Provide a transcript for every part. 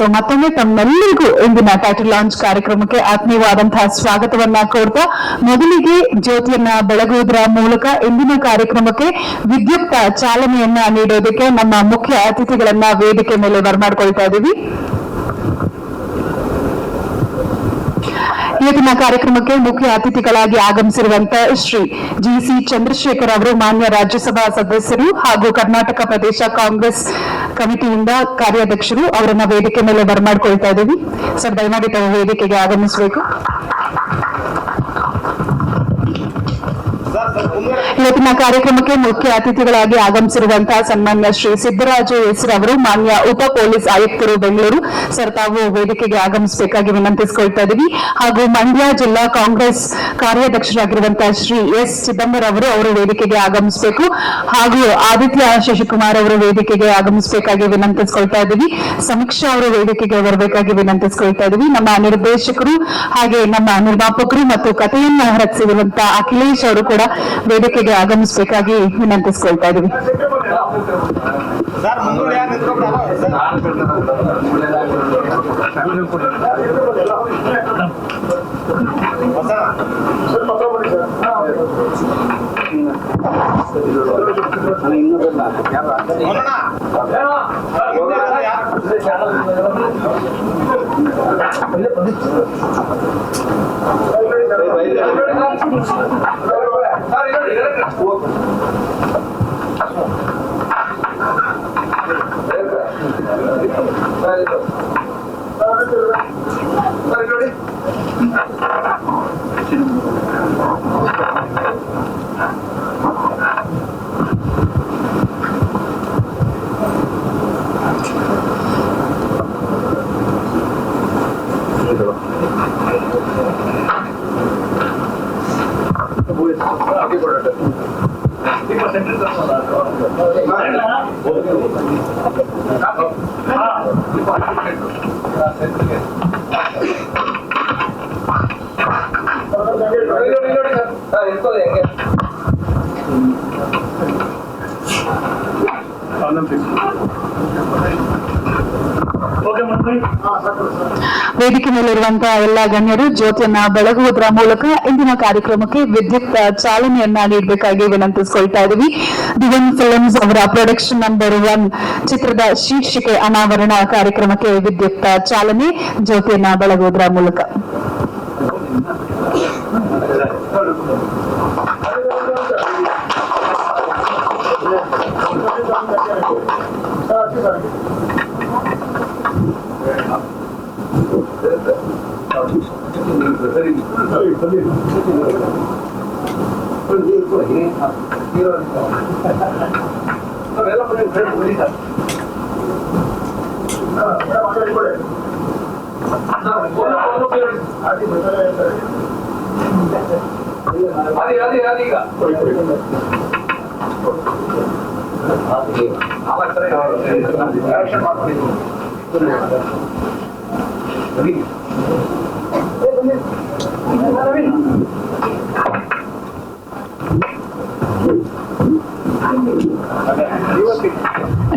ಮತ್ತೊಮ್ಮೆ ತಮ್ಮೆಲ್ಲರಿಗೂ ಇಂದಿನ ಟೈಟಲ್ ಲಾಂಚ್ ಕಾರ್ಯಕ್ರಮಕ್ಕೆ ಆತ್ಮೀಯವಾದಂತಹ ಸ್ವಾಗತವನ್ನ ಕೋರ್ತಾ ಮೊದಲಿಗೆ ಜ್ಯೋತಿಯನ್ನ ಬೆಳಗುವುದರ ಮೂಲಕ ಇಂದಿನ ಕಾರ್ಯಕ್ರಮಕ್ಕೆ ವಿದ್ಯುಕ್ತ ಚಾಲನೆಯನ್ನ ನೀಡೋದಕ್ಕೆ ನಮ್ಮ ಮುಖ್ಯ ಅತಿಥಿಗಳನ್ನ ವೇದಿಕೆ ಮೇಲೆ ಬರಮಾಡ್ಕೊಳ್ತಾ ಇದ್ದೀವಿ. ಇವತ್ತಿನ ಕಾರ್ಯಕ್ರಮಕ್ಕೆ ಮುಖ್ಯ ಅತಿಥಿಗಳಾಗಿ ಆಗಮಿಸಿರುವಂತಹ ಶ್ರೀ ಜಿಸಿ ಚಂದ್ರಶೇಖರ್ ಅವರು ಮಾನ್ಯ ರಾಜ್ಯಸಭಾ ಸದಸ್ಯರು ಹಾಗೂ ಕರ್ನಾಟಕ ಪ್ರದೇಶ ಕಾಂಗ್ರೆಸ್ ಕಮಿಟಿಯಿಂದ ಕಾರ್ಯಾಧ್ಯಕ್ಷರು ಅವರನ್ನ ವೇದಿಕೆ ಮೇಲೆ ಬರಮಾಡ್ಕೊಳ್ತಾ ಇದ್ದೀವಿ. ಸರ್, ದಯಮಾಡಿ ತಾವು ವೇದಿಕೆಗೆ ಆಗಮಿಸಬೇಕು. ಇವತ್ತಿನ ಕಾರ್ಯಕ್ರಮಕ್ಕೆ ಮುಖ್ಯ ಅತಿಥಿಗಳಾಗಿ ಆಗಮಿಸಿರುವಂತಹ ಸನ್ಮಾನ್ಯ ಶ್ರೀ ಸಿದ್ದರಾಜು ಎಸ್ ಅವರು ಮಾನ್ಯ ಉಪ ಪೊಲೀಸ್ ಆಯುಕ್ತರು ಬೆಂಗಳೂರು. ಸರ್, ತಾವು ವೇದಿಕೆಗೆ ಆಗಮಿಸಬೇಕಾಗಿ ವಿನಂತಿಸಿಕೊಳ್ತಾ ಇದ್ದೀವಿ. ಹಾಗೂ ಮಂಡ್ಯ ಜಿಲ್ಲಾ ಕಾಂಗ್ರೆಸ್ ಕಾರ್ಯಾಧ್ಯಕ್ಷರಾಗಿರುವಂತಹ ಶ್ರೀ ಎಸ್ ಚಿದಂಬರಂ ಅವರು ವೇದಿಕೆಗೆ ಆಗಮಿಸಬೇಕು. ಹಾಗೂ ಆದಿತ್ಯ ಶಶಿಕುಮಾರ್ ಅವರು ವೇದಿಕೆಗೆ ಆಗಮಿಸಬೇಕಾಗಿ ವಿನಂತಿಸಿಕೊಳ್ತಾ ಇದ್ದೀವಿ. ಸಮೀಕ್ಷಾ ಅವರು ವೇದಿಕೆಗೆ ಬರಬೇಕಾಗಿ ವಿನಂತಿಸಿಕೊಳ್ತಾ ಇದ್ದೀವಿ. ನಮ್ಮ ನಿರ್ದೇಶಕರು ಹಾಗೆ ನಮ್ಮ ನಿರ್ಮಾಪಕರು ಮತ್ತು ಕಥೆಯನ್ನ ರಚಿಸಿರುವಂತಹ ಅಖಿಲೇಶ್ ಅವರು ಕೂಡ ವೇದಿಕೆಗೆ ಆಗಮಿಸಬೇಕಾಗಿ ವಿನಂತಿಸಿಕೊಳ್ತಾ ಇದ್ದೀವಿ. ವೇದಿಕೆ ಮೇಲಿರುವಂತಹ ಎಲ್ಲ ಗಣ್ಯರು ಜ್ಯೋತಿಯನ್ನ ಬೆಳಗುವುದರ ಮೂಲಕ ಇಂದಿನ ಕಾರ್ಯಕ್ರಮಕ್ಕೆ ವಿದ್ಯುಕ್ತ ಚಾಲನೆಯನ್ನ ನೀಡಬೇಕಾಗಿ ವಿನಂತಿಸಿಕೊಳ್ತಾ ಇದ್ದೀವಿ. ದಿವನ್ ಫಿಲ್ಮ್ಸ್ ಅವರ ಪ್ರೊಡಕ್ಷನ್ ನಂಬರ್ 1 ಚಿತ್ರದ ಶೀರ್ಷಿಕೆ ಅನಾವರಣ ಕಾರ್ಯಕ್ರಮಕ್ಕೆ ವಿದ್ಯುಕ್ತ ಚಾಲನೆ ಜ್ಯೋತಿಯನ್ನ ಬೆಳಗುವುದರ ಮೂಲಕ.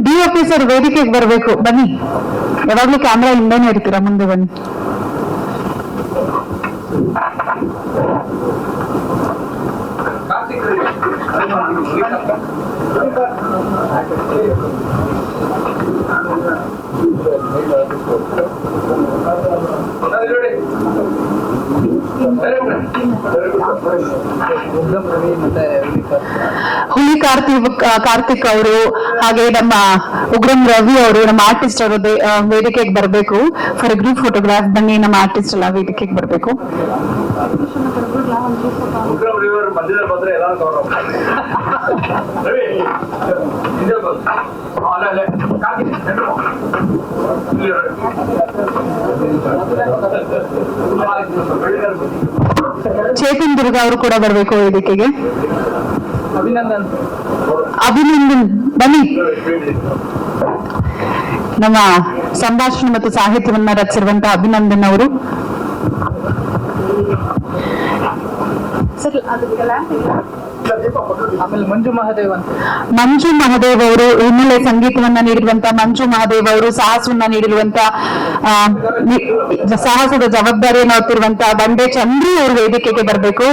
ಡಿಒಪಿ ಸರ್ ವೇದಿಕೆಗೆ ಬರಬೇಕು. ಬನ್ನಿ, ಯಾವಾಗ್ಲೂ ಕ್ಯಾಮ್ರಾ ಹಿಂದೆನೆ ಇರ್ತೀರಾ, ಮುಂದೆ ಬನ್ನಿ. ಹುಲಿ ಕಾರ್ತಿಕ್ ಅವರು ಹಾಗೆ ನಮ್ಮ ಉಗ್ರಂ ರವಿ ಅವರು ನಮ್ಮ ಆರ್ಟಿಸ್ಟ್ ಅವರು ವೇದಿಕೆಗೆ ಬರಬೇಕು. ಫಾರ್ ಗ್ರೂಪ್ ಫೋಟೋಗ್ರಾಫ್ ಬನ್ನಿ, ನಮ್ಮ ಆರ್ಟಿಸ್ಟ್ ಎಲ್ಲ ವೇದಿಕೆಗೆ ಬರಬೇಕು. ಚೇತನ್ ದುರ್ಗ ಅವರು ಕೂಡ ಬರಬೇಕು ವೇದಿಕೆಗೆ. ಅಭಿನಂದನ್ ಬನ್ನಿ. ನಮ್ಮ ಸಂಭಾಷಣೆ ಮತ್ತು ಸಾಹಿತ್ಯವನ್ನ ರಚಿಸಿರುವಂತಹ ಅಭಿನಂದನ್ ಅವರು. ಆಮೇಲೆ ಮಂಜು ಮಹಾದೇವ್ ಅಂತ ಮಂಜು ಮಹಾದೇವ್ ಅವರು ಹಿನ್ನೆಲೆ ಸಂಗೀತವನ್ನ ನೀಡಿರುವಂತ ಮಂಜು ಮಹಾದೇವ್ ಅವರು ಸಾಹಸವನ್ನ ನೀಡಿರುವಂತ ಸಾಹಸದ ಜವಾಬ್ದಾರಿಯನ್ನು ಹೊತ್ತಿರುವಂತ ಬಂಡೆ ಚಂದ್ರು ಅವರು ವೇದಿಕೆಗೆ ಬರಬೇಕು.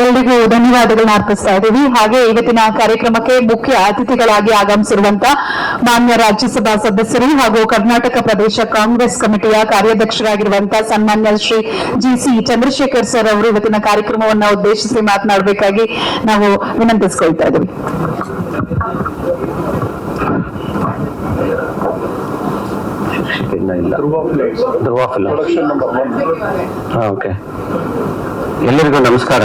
ಎಲ್ರಿಗೂ ಧನ್ಯವಾದಗಳನ್ನ ಅರ್ಪಿಸ್ತಾ ಇದ್ದೀವಿ. ಹಾಗೆ ಇವತ್ತಿನ ಕಾರ್ಯಕ್ರಮಕ್ಕೆ ಮುಖ್ಯ ಅತಿಥಿಗಳಾಗಿ ಆಗಮಿಸಿರುವಂತ ಮಾನ್ಯ ರಾಜ್ಯಸಭಾ ಸದಸ್ಯರು ಹಾಗೂ ಕರ್ನಾಟಕ ಪ್ರದೇಶ ಕಾಂಗ್ರೆಸ್ ಕಮಿಟಿಯ ಕಾರ್ಯಾಧ್ಯಕ್ಷರಾಗಿರುವಂತಹ ಸನ್ಮಾನ್ಯ ಶ್ರೀ GC ಚಂದ್ರಶೇಖರ್ ಸರ್ ಅವರು ಇವತ್ತಿನ ಕಾರ್ಯಕ್ರಮವನ್ನ ಉದ್ದೇಶಿಸಿ ಮಾತನಾಡಬೇಕಾಗಿ ನಾವು ವಿನಂತಿಸಿಕೊಳ್ತಾ ಇದ್ದೀವಿ. ಓಕೆ, ಎಲ್ಲರಿಗೂ ನಮಸ್ಕಾರ.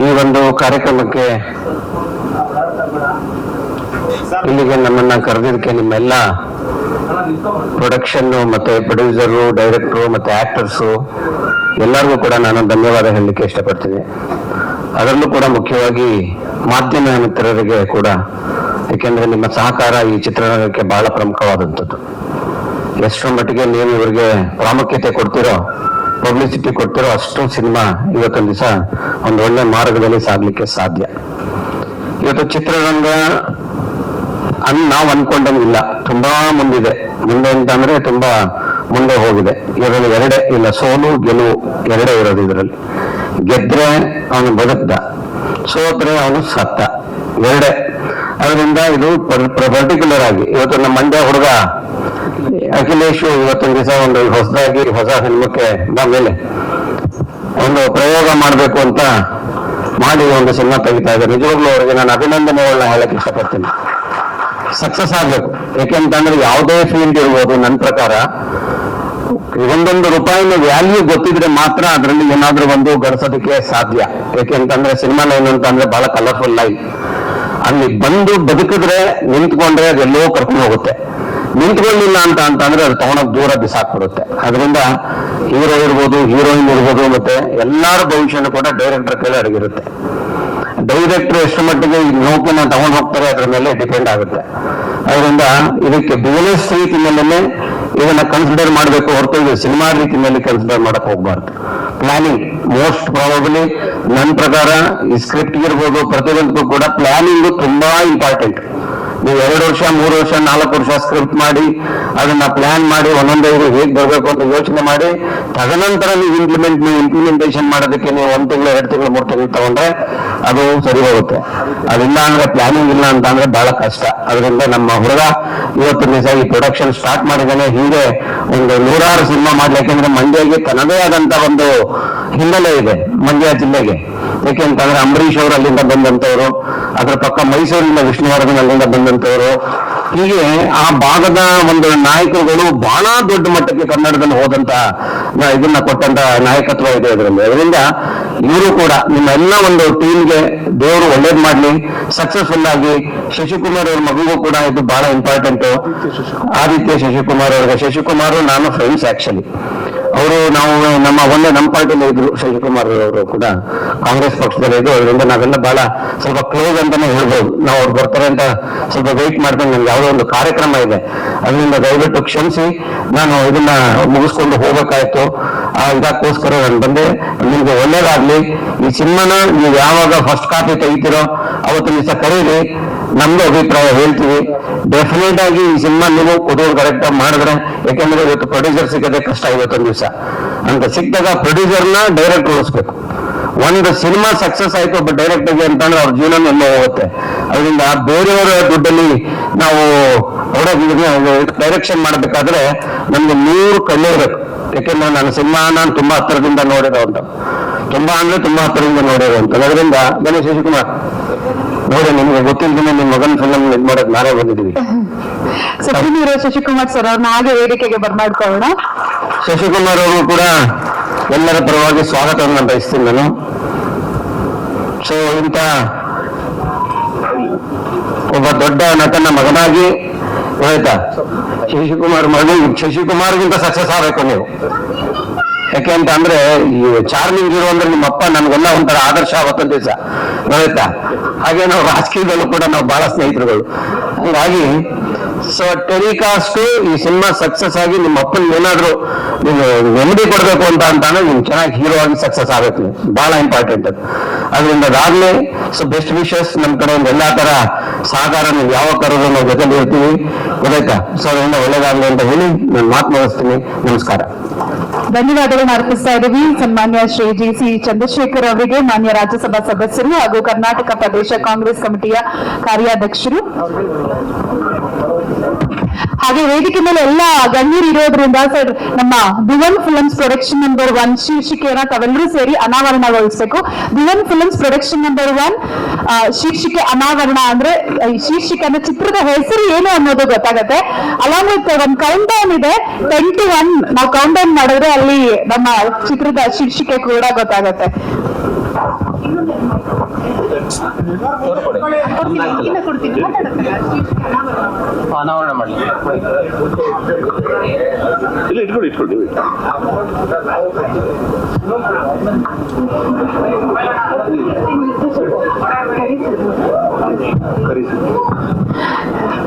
ಈ ಒಂದು ಕಾರ್ಯಕ್ರಮಕ್ಕೆ ಇಲ್ಲಿಗೆ ನಮ್ಮನ್ನ ಕರೆದಿದ್ದಕ್ಕೆ ನಿಮ್ಮೆಲ್ಲ ಪ್ರೊಡಕ್ಷನ್ ಮತ್ತೆ ಪ್ರೊಡ್ಯೂಸರು, ಡೈರೆಕ್ಟರು ಮತ್ತೆ ಆಕ್ಟರ್ಸು ಎಲ್ಲರಿಗೂ ಕೂಡ ನಾನು ಧನ್ಯವಾದ ಹೇಳಲಿಕ್ಕೆ ಇಷ್ಟಪಡ್ತೀನಿ. ಅದರಲ್ಲೂ ಕೂಡ ಮುಖ್ಯವಾಗಿ ಮಾಧ್ಯಮ ಮಿತ್ರರಿಗೆ ಕೂಡ, ಏಕೆಂದ್ರೆ ನಿಮ್ಮ ಸಹಕಾರ ಈ ಚಿತ್ರರಂಗಕ್ಕೆ ಬಹಳ ಪ್ರಮುಖವಾದಂಥದ್ದು. ಎಷ್ಟರ ಮಟ್ಟಿಗೆ ನೀವು ಇವರಿಗೆ ಪ್ರಾಮುಖ್ಯತೆ ಕೊಡ್ತಿರೋ, ಪಬ್ಲಿಸಿಟಿ ಕೊಡ್ತಿರೋ, ಅಷ್ಟು ಸಿನಿಮಾ ಇವತ್ತೊಂದು ದಿವಸ ಒಂದು ಒಳ್ಳೆ ಮಾರ್ಗದಲ್ಲಿ ಸಾಗ್ಲಿಕ್ಕೆ ಸಾಧ್ಯ. ಇವತ್ತು ಚಿತ್ರರಂಗ ನಾವು ಅನ್ಕೊಂಡಂಗಿಲ್ಲ, ತುಂಬಾ ಮುಂದಿದೆ. ಮುಂದೆ ಅಂತಂದ್ರೆ ತುಂಬಾ ಮುಂದೆ ಹೋಗಿದೆ. ಇದರಲ್ಲಿ ಎರಡೇ ಇಲ್ಲ, ಸೋಲು ಗೆಲುವು ಎರಡೇ ಇರೋದು. ಇದರಲ್ಲಿ ಗೆದ್ರೆ ಅವನು ಬದುಕ್ದ, ಸೋತ್ರೆ ಅವನು ಸತ್ತ, ಎರಡೇ. ಅದರಿಂದ ಇದು ಪರ್ಟಿಕ್ಯುಲರ್ ಆಗಿ ಇವತ್ತು ನಮ್ಮ ಮಂಡ್ಯ ಹುಡುಗ ಅಖಿಲೇಶ್ ಇವತ್ತೊಂದು ದಿವಸ ಒಂದು ಹೊಸದಾಗಿ ಹೊಸ ಸಿನಿಮಾಕ್ಕೆ ಮೇಲೆ ಒಂದು ಪ್ರಯೋಗ ಮಾಡಬೇಕು ಅಂತ ಮಾಡಿ ಒಂದು ಸಿನಿಮಾ ತೆಗಿತಾ ಇದ್ದಾರೆ. ನಿಜವಾಗ್ಲೂ ಅವರಿಗೆ ನಾನು ಅಭಿನಂದನೆಗಳನ್ನ ಹೇಳಕ್ ಇಷ್ಟಪಡ್ತೀನಿ. ಸಕ್ಸಸ್ ಆಗ್ಬೇಕು. ಯಾಕೆಂತಂದ್ರೆ ಯಾವುದೇ ಫೀಲ್ಡ್ ಇರ್ಬೋದು, ನನ್ನ ಪ್ರಕಾರ ಒಂದೊಂದು ರೂಪಾಯಿನ ವ್ಯಾಲ್ಯೂ ಗೊತ್ತಿದ್ರೆ ಮಾತ್ರ ಅದರಲ್ಲಿ ಏನಾದ್ರೂ ಒಂದು ಗಳಿಸೋದಕ್ಕೆ ಸಾಧ್ಯ. ಯಾಕೆಂತಂದ್ರೆ ಸಿನಿಮಾ ಲೈನ್ ಅಂತ ಅಂದ್ರೆ ಬಹಳ ಕಲರ್ಫುಲ್ ಲೈನ್. ಅಲ್ಲಿ ಬಂದು ಬದುಕಿದ್ರೆ, ನಿಂತ್ಕೊಂಡ್ರೆ ಅದೆಲ್ಲೋ ಕರ್ಕೊಂಡು ಹೋಗುತ್ತೆ. ನಿಂತ್ಕೊಳ್ಳಿಲ್ಲ ಅಂತಂದ್ರೆ ಅದು ತಗೊಂಡೋಗಿ ದೂರ ಬಿಸಾಕ್ಬಿಡುತ್ತೆ. ಅದರಿಂದ ಹೀರೋ ಇರ್ಬೋದು, ಹೀರೋಯಿನ್ ಇರ್ಬೋದು, ಮತ್ತೆ ಎಲ್ಲಾರ ಭವಿಷ್ಯನೂ ಕೂಡ ಡೈರೆಕ್ಟರ್ ಕೈಲಿ ಅಡಗಿರುತ್ತೆ. ಡೈರೆಕ್ಟರ್ ಎಷ್ಟು ಮಟ್ಟಿಗೆ ಈ ನೌಕನ್ನ ತಗೊಂಡು ಹೋಗ್ತಾರೆ ಅದ್ರ ಮೇಲೆ ಡಿಪೆಂಡ್ ಆಗುತ್ತೆ. ಅದರಿಂದ ಇದಕ್ಕೆ ಬಿಸಿನೆಸ್ ರೀತಿ ಮೇಲೆ ಇದನ್ನ ಕನ್ಸಿಡರ್ ಮಾಡಬೇಕು ಹೊರತು ಇದು ಸಿನಿಮಾ ರೀತಿ ಮೇಲೆ ಕನ್ಸಿಡರ್ ಮಾಡಕ್ ಹೋಗ್ಬಾರ್ದು. ಪ್ಲಾನಿಂಗ್ ಮೋಸ್ಟ್ ಪ್ರಾಬಬ್ಲಿ ನನ್ನ ಪ್ರಕಾರ ಈ ಸ್ಕ್ರಿಪ್ಟ್ ಇರ್ಬೋದು, ಪ್ರತಿಯೊಂದಕ್ಕೂ ಕೂಡ ಪ್ಲಾನಿಂಗ್ ತುಂಬಾ ಇಂಪಾರ್ಟೆಂಟ್. ನೀವು 2 ವರ್ಷ 3 ವರ್ಷ 4 ವರ್ಷ ಸ್ಕ್ರಿಪ್ಟ್ ಮಾಡಿ ಅದನ್ನ ಪ್ಲಾನ್ ಮಾಡಿ ಒಂದೊಂದೇ ಹೇಗೆ ಬರ್ಬೇಕು ಅಂತ ಯೋಚನೆ ಮಾಡಿ ತದನಂತರ ನೀವು ಇಂಪ್ಲಿಮೆಂಟೇಷನ್ ಮಾಡೋದಕ್ಕೆ ನೀವು 1 ತಿಂಗಳು 2 ತಿಂಗಳು 3 ತಿಂಗಳು ತಗೊಂಡ್ರೆ ಅದು ಸರಿ ಹೋಗುತ್ತೆ. ಅದಿಲ್ಲ ಅಂದ್ರೆ ಪ್ಲಾನಿಂಗ್ ಇಲ್ಲ ಅಂತ ಅಂದ್ರೆ ಬಹಳ ಕಷ್ಟ. ಅದರಿಂದ ನಮ್ಮ ಹುಡುಗ ಇವತ್ತು ದಿವಸ ಈ ಪ್ರೊಡಕ್ಷನ್ ಸ್ಟಾರ್ಟ್ ಮಾಡಿದ್ದಾನೆ. ಹೀಗೆ ಒಂದು 100 ಸಿನಿಮಾ ಮಾಡ್ಲಿ. ಯಾಕೆಂದ್ರೆ ಮಂಡ್ಯಗೆ ತನ್ನದೇ ಆದಂತ ಒಂದು ಹಿನ್ನೆಲೆ ಇದೆ. ಮಂಡ್ಯ ಜಿಲ್ಲೆಗೆ ಯಾಕೆಂತಂದ್ರೆ ಅಂಬರೀಷ್ ಅವರು ಅಲ್ಲಿಂದ ಬಂದಂತವ್ರು, ಅದರ ಪಕ್ಕ ಮೈಸೂರಿನ ವಿಷ್ಣುವರ್ಧನ್ ಅಲ್ಲಿಂದ ಬಂದಂತವ್ರು, ಹೀಗೆ ಆ ಭಾಗದ ಒಂದು ನಾಯಕರುಗಳು ಬಹಳ ದೊಡ್ಡ ಮಟ್ಟಕ್ಕೆ ಕನ್ನಡದಲ್ಲಿ ಹೋದಂತ ಇದನ್ನ ಕೊಟ್ಟಂತ ನಾಯಕತ್ವ ಇದೆ ಇದರಲ್ಲಿ. ಅದರಿಂದ ಇವರು ಕೂಡ ನಿಮ್ಮೆಲ್ಲ ಒಂದು ಟೀಮ್ಗೆ ದೇವರು ಒಳ್ಳೇದ್ ಮಾಡ್ಲಿ, ಸಕ್ಸಸ್ಫುಲ್ ಆಗಿ. ಶಶಿಕುಮಾರ್ ಅವ್ರ ಮಗುಗೂ ಕೂಡ ಇದು ಬಹಳ ಇಂಪಾರ್ಟೆಂಟ್. ಆದಿತ್ಯ ಶಶಿಕುಮಾರ್ ಅವ್ರಿಗೆ, ಶಶಿಕುಮಾರ್ ನಾನು ಫ್ರೆಂಡ್ಸ್ ಆಕ್ಚುಲಿ. ಅವರು ನಾವು ನಮ್ಮ ಪಾರ್ಟಿಲಿ ಇದ್ರು. ಶಶಿಕುಮಾರ್ ಅವರು ಕೂಡ ಕಾಂಗ್ರೆಸ್ ಪಕ್ಷದಲ್ಲಿ ಇದ್ರು. ಅದರಿಂದ ನಾವೆಲ್ಲ ಬಹಳ ಸ್ವಲ್ಪ ಕ್ಲೋಸ್ ಅಂತಾನೆ ಹೇಳ್ಬೋದು. ನಾವು ಅವ್ರು ಬರ್ತಾರೆ ಅಂತ ಸ್ವಲ್ಪ ವೆಯ್ಟ್ ಮಾಡ್ಕೊಂಡು ನಮ್ಗೆ ಯಾವುದೋ ಒಂದು ಕಾರ್ಯಕ್ರಮ ಇದೆ, ಅದರಿಂದ ದಯವಿಟ್ಟು ಕ್ಷಮಿಸಿ. ನಾನು ಇದನ್ನ ಮುಗಿಸ್ಕೊಂಡು ಹೋಗ್ಬೇಕಾಯ್ತು. ಇದಕ್ಕೋಸ್ಕರ ನಾನು ಬಂದೆ. ನಿಮ್ಗೆ ಒಳ್ಳೇದಾಗ್ಲಿ. ಈ ಸಿನಿಮಾನ ನೀವು ಯಾವಾಗ ಫಸ್ಟ್ ಕಾಪಿ ತೆಗಿತೀರೋ ಅವತ್ತು ದಿವಸ ಕರೀರಿ, ನಮ್ದು ಅಭಿಪ್ರಾಯ ಹೇಳ್ತೀವಿ. ಡೆಫಿನೆಟ್ ಆಗಿ ಈ ಸಿನಿಮಾ ನೀವು ಕುಟುಂಬ ಕರೆಕ್ಟ್ ಆಗಿ ಮಾಡಿದ್ರೆ, ಯಾಕೆಂದ್ರೆ ಇವತ್ತು ಪ್ರೊಡ್ಯೂಸರ್ ಸಿಗೋದೇ ಕಷ್ಟ ಇವತ್ತೊಂದು ದಿವಸ ಅಂತ ಸಿಕ್ಕಿದಾಗ ಪ್ರೊಡ್ಯೂಸರ್ನ ಡೈರೆಕ್ಟ್ ಉಳಿಸ್ಬೇಕು. ಒಂದು ಸಿನಿಮಾ ಸಕ್ಸಸ್ ಆಯ್ತು ಒಬ್ಬ ಡೈರೆಕ್ಟರ್ಗೆ ಅಂತಂದ್ರೆ ಅವ್ರ ಜೀವನ ಎಲ್ಲ ಹೋಗುತ್ತೆ. ಅದರಿಂದ ಬೇರೆಯವರ ದುಡ್ಡಲ್ಲಿ ನಾವು ಡೈರೆಕ್ಷನ್ ಮಾಡಬೇಕಾದ್ರೆ ನಮ್ಗೆ 100 ಕಣ್ಣು ಇರಬೇಕು. ಯಾಕೆಂದ್ರೆ ನಾನು ಸಿನಿಮಾ ತುಂಬಾ ಹತ್ತಿರದಿಂದ ನೋಡಿರೋಂಥ, ತುಂಬಾ ಹತ್ತಿರದಿಂದ ನೋಡಿರೋಂಥ. ಅದರಿಂದ ಗಣೇಶ್ ಶಶಿಕುಮಾರ್ ನೋಡಿ, ನಿಮ್ಗೆ ಗೊತ್ತಿಲ್ಲದೇ ನಿಮ್ಮ ಮಗನ ಫಿಲಮ್ ಇದು ಮಾಡೋದು ನಾನೇ ಬಂದಿದ್ದೀವಿ. ಸಚಿನ್ ಹೀರೋ ಶಶಿಕುಮಾರ್ ಸರ್ ಅವ್ರನ್ನ ಹಾಗೆ ವೇದಿಕೆಗೆ ಬರ್ಮಾಡ್ಕೊಳ್ಳೋಣ. ಶಶಿಕುಮಾರ್ ಅವರು ಕೂಡ ಎಲ್ಲರ ಪರವಾಗಿ ಸ್ವಾಗತವನ್ನು ಬಯಸ್ತೀನಿ ನಾನು. ಸೊ ಇಂಥ ಒಬ್ಬ ದೊಡ್ಡ ನಟನ ಮಗನಾಗಿ ಆಯ್ತಾ, ಶಶಿಕುಮಾರ್ಗಿಂತ ಸಕ್ಸಸ್ ಆಗಬೇಕು ನೀವು. ಯಾಕೆ ಅಂತ ಅಂದ್ರೆ ಈ ಚಾರ್ಮಿಂಗ್ ಇರೋ ಅಂದ್ರೆ ನಿಮ್ಮಪ್ಪ ನಮ್ಗೆಲ್ಲ ಒಂಥರ ಆದರ್ಶ ಅವತ್ತೊಂದು ದಿವಸ ಆಯ್ತಾ. ಹಾಗೆ ನಾವು ರಾಜಕೀಯದಲ್ಲೂ ಕೂಡ ನಾವು ಬಹಳ ಸ್ನೇಹಿತರುಗಳು. ಹಂಗಾಗಿ ಸೊ ಟೆಲಿಕಾಸ್ಟ್ ಈ ಸಿನಿಮಾ ಸಕ್ಸಸ್ ಆಗಿ ನಿಮ್ಮ ಅಪ್ಪನ ಏನಾದ್ರು ನೀವು ನೆಮ್ಮದಿ ಕೊಡ್ಬೇಕು ಅಂದ್ರೆ ನೀವು ಚೆನ್ನಾಗಿ ಹೀರೋ ಆಗಿ ಸಕ್ಸಸ್ ಆಗಬೇಕು, ಬಹಳ ಇಂಪಾರ್ಟೆಂಟ್ ಅದು. ಅದರಿಂದ ಅದಾಗ್ಲೇ ಸೊ ಬೆಸ್ಟ್ ವಿಶಸ್ ನಮ್ಮ ಕಡೆ ಎಲ್ಲಾ ತರ ಸಹಕಾರ ನೀವು ಯಾವಾಗ ಕರೋದು ನಾವು ಜೊತೆಲಿ ಇರ್ತೀವಿ, ಗೊತ್ತಾಯ್ತಾ. ಸೊ ಅದರಿಂದ ಒಳ್ಳೇದಾಗ್ಲಿ ಅಂತ ಹೇಳಿ ನಾನು ಮಾತು ಮುಗಿಸ್ತೀನಿ. ನಮಸ್ಕಾರ. ಧನ್ಯವಾದಗಳನ್ನು ಅರ್ಪಿಸ್ತಾ ಇದ್ದೀವಿ ಸನ್ಮಾನ್ಯ ಶ್ರೀ ಜಿ.ಸಿ. ಚಂದ್ರಶೇಖರ್ ಅವರಿಗೆ, ಮಾನ್ಯ ರಾಜ್ಯಸಭಾ ಸದಸ್ಯರು ಹಾಗೂ ಕರ್ನಾಟಕ ಪ್ರದೇಶ ಕಾಂಗ್ರೆಸ್ ಕಮಿಟಿಯ ಕಾರ್ಯಾಧ್ಯಕ್ಷರು. ಹಾಗೆ ವೇದಿಕೆ ಮೇಲೆ ಎಲ್ಲ ಗಣ್ಯರು ಇರೋದ್ರಿಂದ ಸರ್ ನಮ್ಮ ಧುವನ್ ಫಿಲ್ಮ್ಸ್ ಪ್ರೊಡಕ್ಷನ್ ನಂಬರ್ 1 ಶೀರ್ಷಿಕೆಯನ್ನ ತಾವೆಲ್ಲರೂ ಸೇರಿ ಅನಾವರಣಗೊಳಿಸಬೇಕು. ಧುವನ್ ಫಿಲ್ಮ್ಸ್ ಪ್ರೊಡಕ್ಷನ್ ನಂಬರ್ 1 ಶೀರ್ಷಿಕೆ ಅನಾವರಣ ಅಂದ್ರೆ ಈ ಶೀರ್ಷಿಕೆ ಅಂದ್ರೆ ಚಿತ್ರದ ಹೆಸರು ಏನು ಅನ್ನೋದು ಗೊತ್ತಾಗತ್ತೆ. ಅಲಾಂಗ್ ವಿತ್ ಒಂದು ಕೌಂಟ್ ಡೌನ್ ಇದೆ 10 to 1. ನಾವು ಕೌಂಟ್ ಡೌನ್ ಮಾಡಿದ್ರೆ ಅಲ್ಲಿ ನಮ್ಮ ಚಿತ್ರದ ಶೀರ್ಷಿಕೆ ಕೂಡ ಗೊತ್ತಾಗತ್ತೆ. ಅನಾವರಣ ಮಾಡಿ ಇಟ್ಕೊಳ್ಳಿ.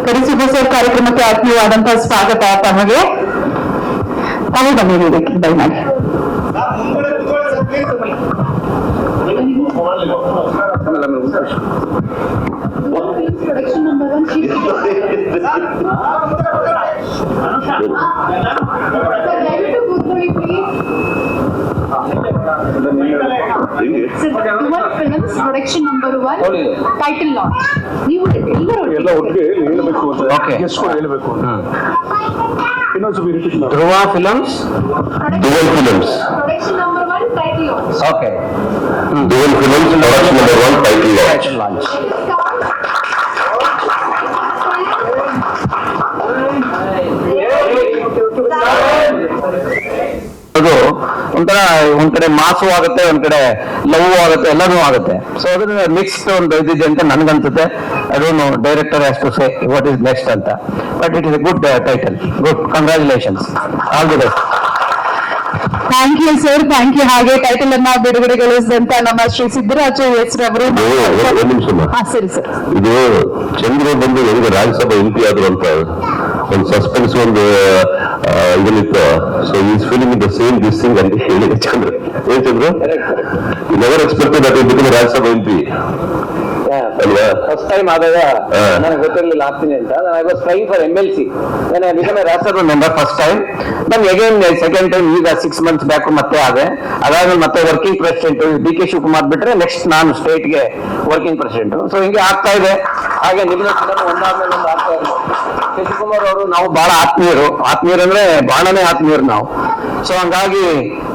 ಕರಿಸಿಬ್ಬ ಸರ್ ಕಾರ್ಯಕ್ರಮಕ್ಕೆ ಆತ್ಮೀಯವಾದಂತಹ ಸ್ವಾಗತ ತಮಗೆ. ತಾವು ಬನ್ನಿ ವೇದಿಕೆ ದಯಮಾಡಿ. Production number 1 title launch. ನೀವು ಎಲ್ಲ ಒಟ್ಟಿಗೆ ಹೇಳಬೇಕು ಅಂತ ಹೇಳಬೇಕು. ಧ್ರುವ ಫಿಲಮ್ಸ್, ಡುವೆಲ್ films production number 1 title launch. Okay, ಡುವೆಲ್ films production number 1 title launch. ಅದು ಒಂದ್ ಕಡೆ ಮಾಸು ಆಗುತ್ತೆ, ಒಂದ್ ಕಡೆ ಲವ್ ಆಗುತ್ತೆ, ಎಲ್ಲನೂ ಆಗುತ್ತೆ. ಸೊ ಅದನ್ನ ಮಿಕ್ಸ್ಡ್ ಒಂದು ಇದಿದೆ ಅಂತ ನನ್ಗನ್ಸುತ್ತೆ. ಅದನ್ನು director has to say what is next ಅಂತ. But it is a good title. Good, congratulations, all the best. Thank you sir, thank you. ಹಾಗೆ ಟೈಟಲ್ ಅನ್ನ ಬಿಡುಗಡೆಗೊಳಿಸಿದಂತ ನಮ್ಮ ಶ್ರೀ ಸಿದ್ದರಾಜು ಹೆಸರವರು. ಸರಿ ಸರ್. ಇದು ಚಂದ್ರ ಬಂದು ಹೆಂಗೆ ರಾಜ್ಯಸಭಾ ಎಂಪಿ ಆದ್ರು ಅಂತ ಒಂದು ಸಸ್ಪೆನ್ಸ್ ಒಂದು ಇದನ್ನಿತ್ತು. So is feeling the same this thing ಅಂತ ಹೇಳಿದೆ ಚಂದ್ರ. ಏನ್ Chandra, you never expected that you become Rajya Sabha MP ಅಲ್ವಾ? ಫಸ್ಟ್ ಟೈಮ್ ಆದಾಗ ನನಗೆ ಗೊತ್ತಿರಲಿಲ್ಲ ಆಗ್ತೀನಿ ಅಂತ. I was trying for MLC. ನಾನು become a Rajya Sabha member first time. ನಾನು ಅಗೇನ್ ಸೆಕೆಂಡ್ ಟೈಮ್ ಈಗ 6 months ಬ್ಯಾಕ್ ಮತ್ತೆ ಆದೆ. ಅದಾದ್ಮೇಲೆ ಮತ್ತೆ ವರ್ಕಿಂಗ್ ಪ್ರೆಸಿಡೆಂಟ್ DK ಶಿವಕುಮಾರ್ ಬಿಟ್ರೆ ನೆಕ್ಸ್ಟ್ ನಾನು ಸ್ಟೇಟ್ಗೆ ವರ್ಕಿಂಗ್ ಪ್ರೆಸಿಡೆಂಟ್. ಸೊ ಹಿಂಗೆ ಆಗ್ತಾ ಇದೆ. ಹಾಗೆ ನಿಮ್ಗೆ ಒಂದಾದ್ಮೇಲೆ ಒಂದು ಆಗ್ತಾ ಇದೆ. ಶಶಿಕುಮಾರ್ ಅವರು ನಾವು ಬಹಳ ಆತ್ಮೀಯರು ಅಂದ್ರೆ ಬಹಳನೇ ಆತ್ಮೀಯರು ನಾವು. ಸೊ ಹಂಗಾಗಿ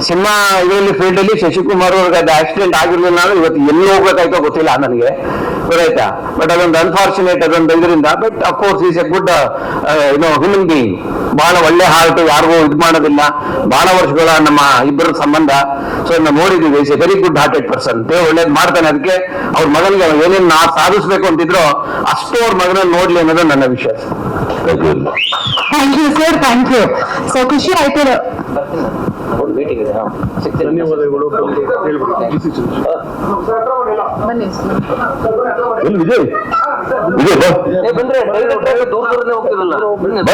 ಸಿನಿಮಾ ಇದರಲ್ಲಿ ಫೀಲ್ಡ್ ಅಲ್ಲಿ ಶಶಿಕುಮಾರ್ ಅವ್ರಿಗೆ ಅದು ಆಕ್ಸಿಡೆಂಟ್ ಆಗಿರ್ಲಿಲ್ಲ ಅಂದ್ರೆ ಇವತ್ತು ಎಲ್ಲಿ ಹೋಗ್ಬೇಕಾಯ್ತೋ ಗೊತ್ತಿಲ್ಲ ನನಗೆ, ಗೊತ್ತಾಯ್ತಾ. ಬಟ್ ಅದೊಂದು ಅನ್ಫಾರ್ಚುನೇಟ್, ಅದೊಂದು ಇದರಿಂದ. But of course is A good human being. ಬಹಳ ಒಳ್ಳೆ ಹಾರ್ಟ್, ಯಾರಿಗೂ ಇದು ಮಾಡೋದಿಲ್ಲ. ಬಹಳ ವರ್ಷಗಳ ನಮ್ಮ ಇಬ್ಬರ ಸಂಬಂಧ. ಸೊ ನಾವು ನೋಡಿದೀವಿ, is a very good hearted person. Dev ಒಳ್ಳೇದು ಮಾಡ್ತಾನೆ. ಅದಕ್ಕೆ ಅವ್ರ ಮಗನಿಗೆ ಏನೇನು ನಾ ಸಾಧಿಸ್ಬೇಕು ಅಂತಿದ್ರು ಅಷ್ಟು ಅವ್ರ ಮಗನ ನೋಡ್ಲಿ ಅನ್ನೋದು ನನ್ನ ವಿಶ್ವಾಸ. Thank you sir, thank you. So ಖುಷಿ ಆಯ್ತು. ಧನ್ಯವಾದಗಳು. ಎಲ್ಲಿ ವಿಜಯ್? ವಿಜಯ್ ಬಾ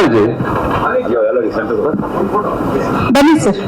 ವಿಜಯ್. ಬನ್ನಿ ಸರ್.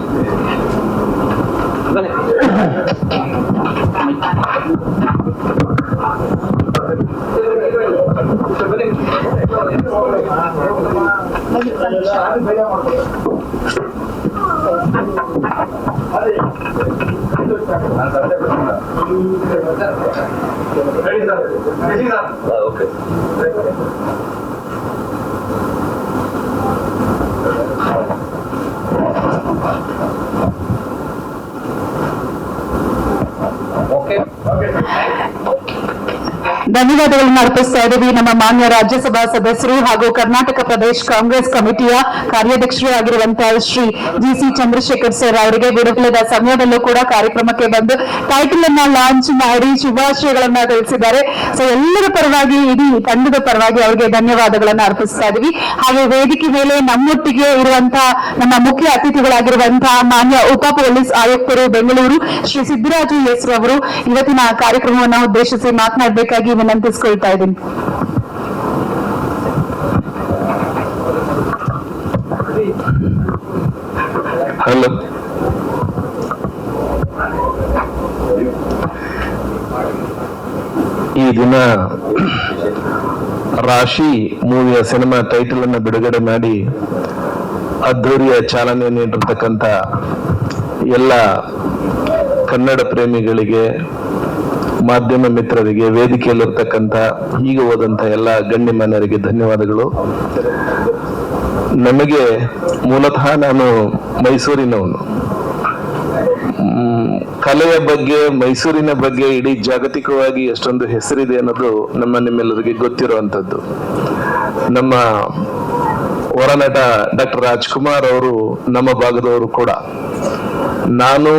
ಧನ್ಯವಾದಗಳನ್ನು ಅರ್ಪಿಸ್ತಾ ಇದ್ದೀವಿ ನಮ್ಮ ಮಾನ್ಯ ರಾಜ್ಯಸಭಾ ಸದಸ್ಯರು ಹಾಗೂ ಕರ್ನಾಟಕ ಪ್ರದೇಶ ಕಾಂಗ್ರೆಸ್ ಕಮಿಟಿಯ ಕಾರ್ಯಾಧ್ಯಕ್ಷರು ಆಗಿರುವಂತಹ ಶ್ರೀ ಜಿ.ಸಿ. ಚಂದ್ರಶೇಖರ್ ಸರ್ ಅವರಿಗೆ ಬಿಡುಗಡೆದ ಸಮಯದಲ್ಲೂ ಕೂಡ ಕಾರ್ಯಕ್ರಮಕ್ಕೆ ಬಂದು ಟೈಟಲ್ ಅನ್ನ ಲಾಂಚ್ ಮಾಡಿ ಶುಭಾಶಯಗಳನ್ನ ತಿಳಿಸಿದ್ದಾರೆ. ಸೊ ಎಲ್ಲರ ಪರವಾಗಿ, ಇಡೀ ತಂಡದ ಪರವಾಗಿ ಅವರಿಗೆ ಧನ್ಯವಾದಗಳನ್ನ ಅರ್ಪಿಸ್ತಾ ಇದ್ದೀವಿ. ಹಾಗೆ ವೇದಿಕೆ ಮೇಲೆ ನಮ್ಮೊಟ್ಟಿಗೆ ಇರುವಂತಹ ನಮ್ಮ ಮುಖ್ಯ ಅತಿಥಿಗಳಾಗಿರುವಂತಹ ಮಾನ್ಯ ಉಪ ಪೊಲೀಸ್ ಆಯುಕ್ತರು ಬೆಂಗಳೂರು ಶ್ರೀ ಸಿದ್ದರಾಜು ಎಸ್ ರವರು ಇವತ್ತಿನ ಕಾರ್ಯಕ್ರಮವನ್ನು ಉದ್ದೇಶಿಸಿ ಮಾತನಾಡಬೇಕಾಗಿ ವಿನಂತಿಸಿಕೊಳ್ತಾ ಇದ್ದೀನಿ. ಹಲೋ. ಈ ದಿನ ರಾಶಿ ಮೂವಿಯ ಸಿನಿಮಾ ಟೈಟಲ್ ಅನ್ನು ಬಿಡುಗಡೆ ಮಾಡಿ ಅದ್ದೂರಿಯ ಚಾಲನೆ ನೀಡಿರ್ತಕ್ಕಂಥ ಎಲ್ಲ ಕನ್ನಡ ಪ್ರೇಮಿಗಳಿಗೆ, ಮಾಧ್ಯಮ ಮಿತ್ರರಿಗೆ, ವೇದಿಕೆಯಲ್ಲಿರ್ತಕ್ಕಂಥ ಈಗ ಹೋದಂತ ಎಲ್ಲ ಗಣ್ಯಮಾನ್ಯರಿಗೆ ಧನ್ಯವಾದಗಳು. ನಮಗೆ ಮೂಲತಃ ನಾನು ಮೈಸೂರಿನವನು. ಕಲೆಯ ಬಗ್ಗೆ, ಮೈಸೂರಿನ ಬಗ್ಗೆ ಇಡೀ ಜಾಗತಿಕವಾಗಿ ಎಷ್ಟೊಂದು ಹೆಸರಿದೆ ಅನ್ನೋದು ನಿಮ್ಮೆಲ್ಲರಿಗೆ ಗೊತ್ತಿರುವಂತದ್ದು. ನಮ್ಮ ಹೊರನಟ ಡಾಕ್ಟರ್ ರಾಜ್ಕುಮಾರ್ ಅವರು ನಮ್ಮ ಭಾಗದವರು ಕೂಡ. ನಾನು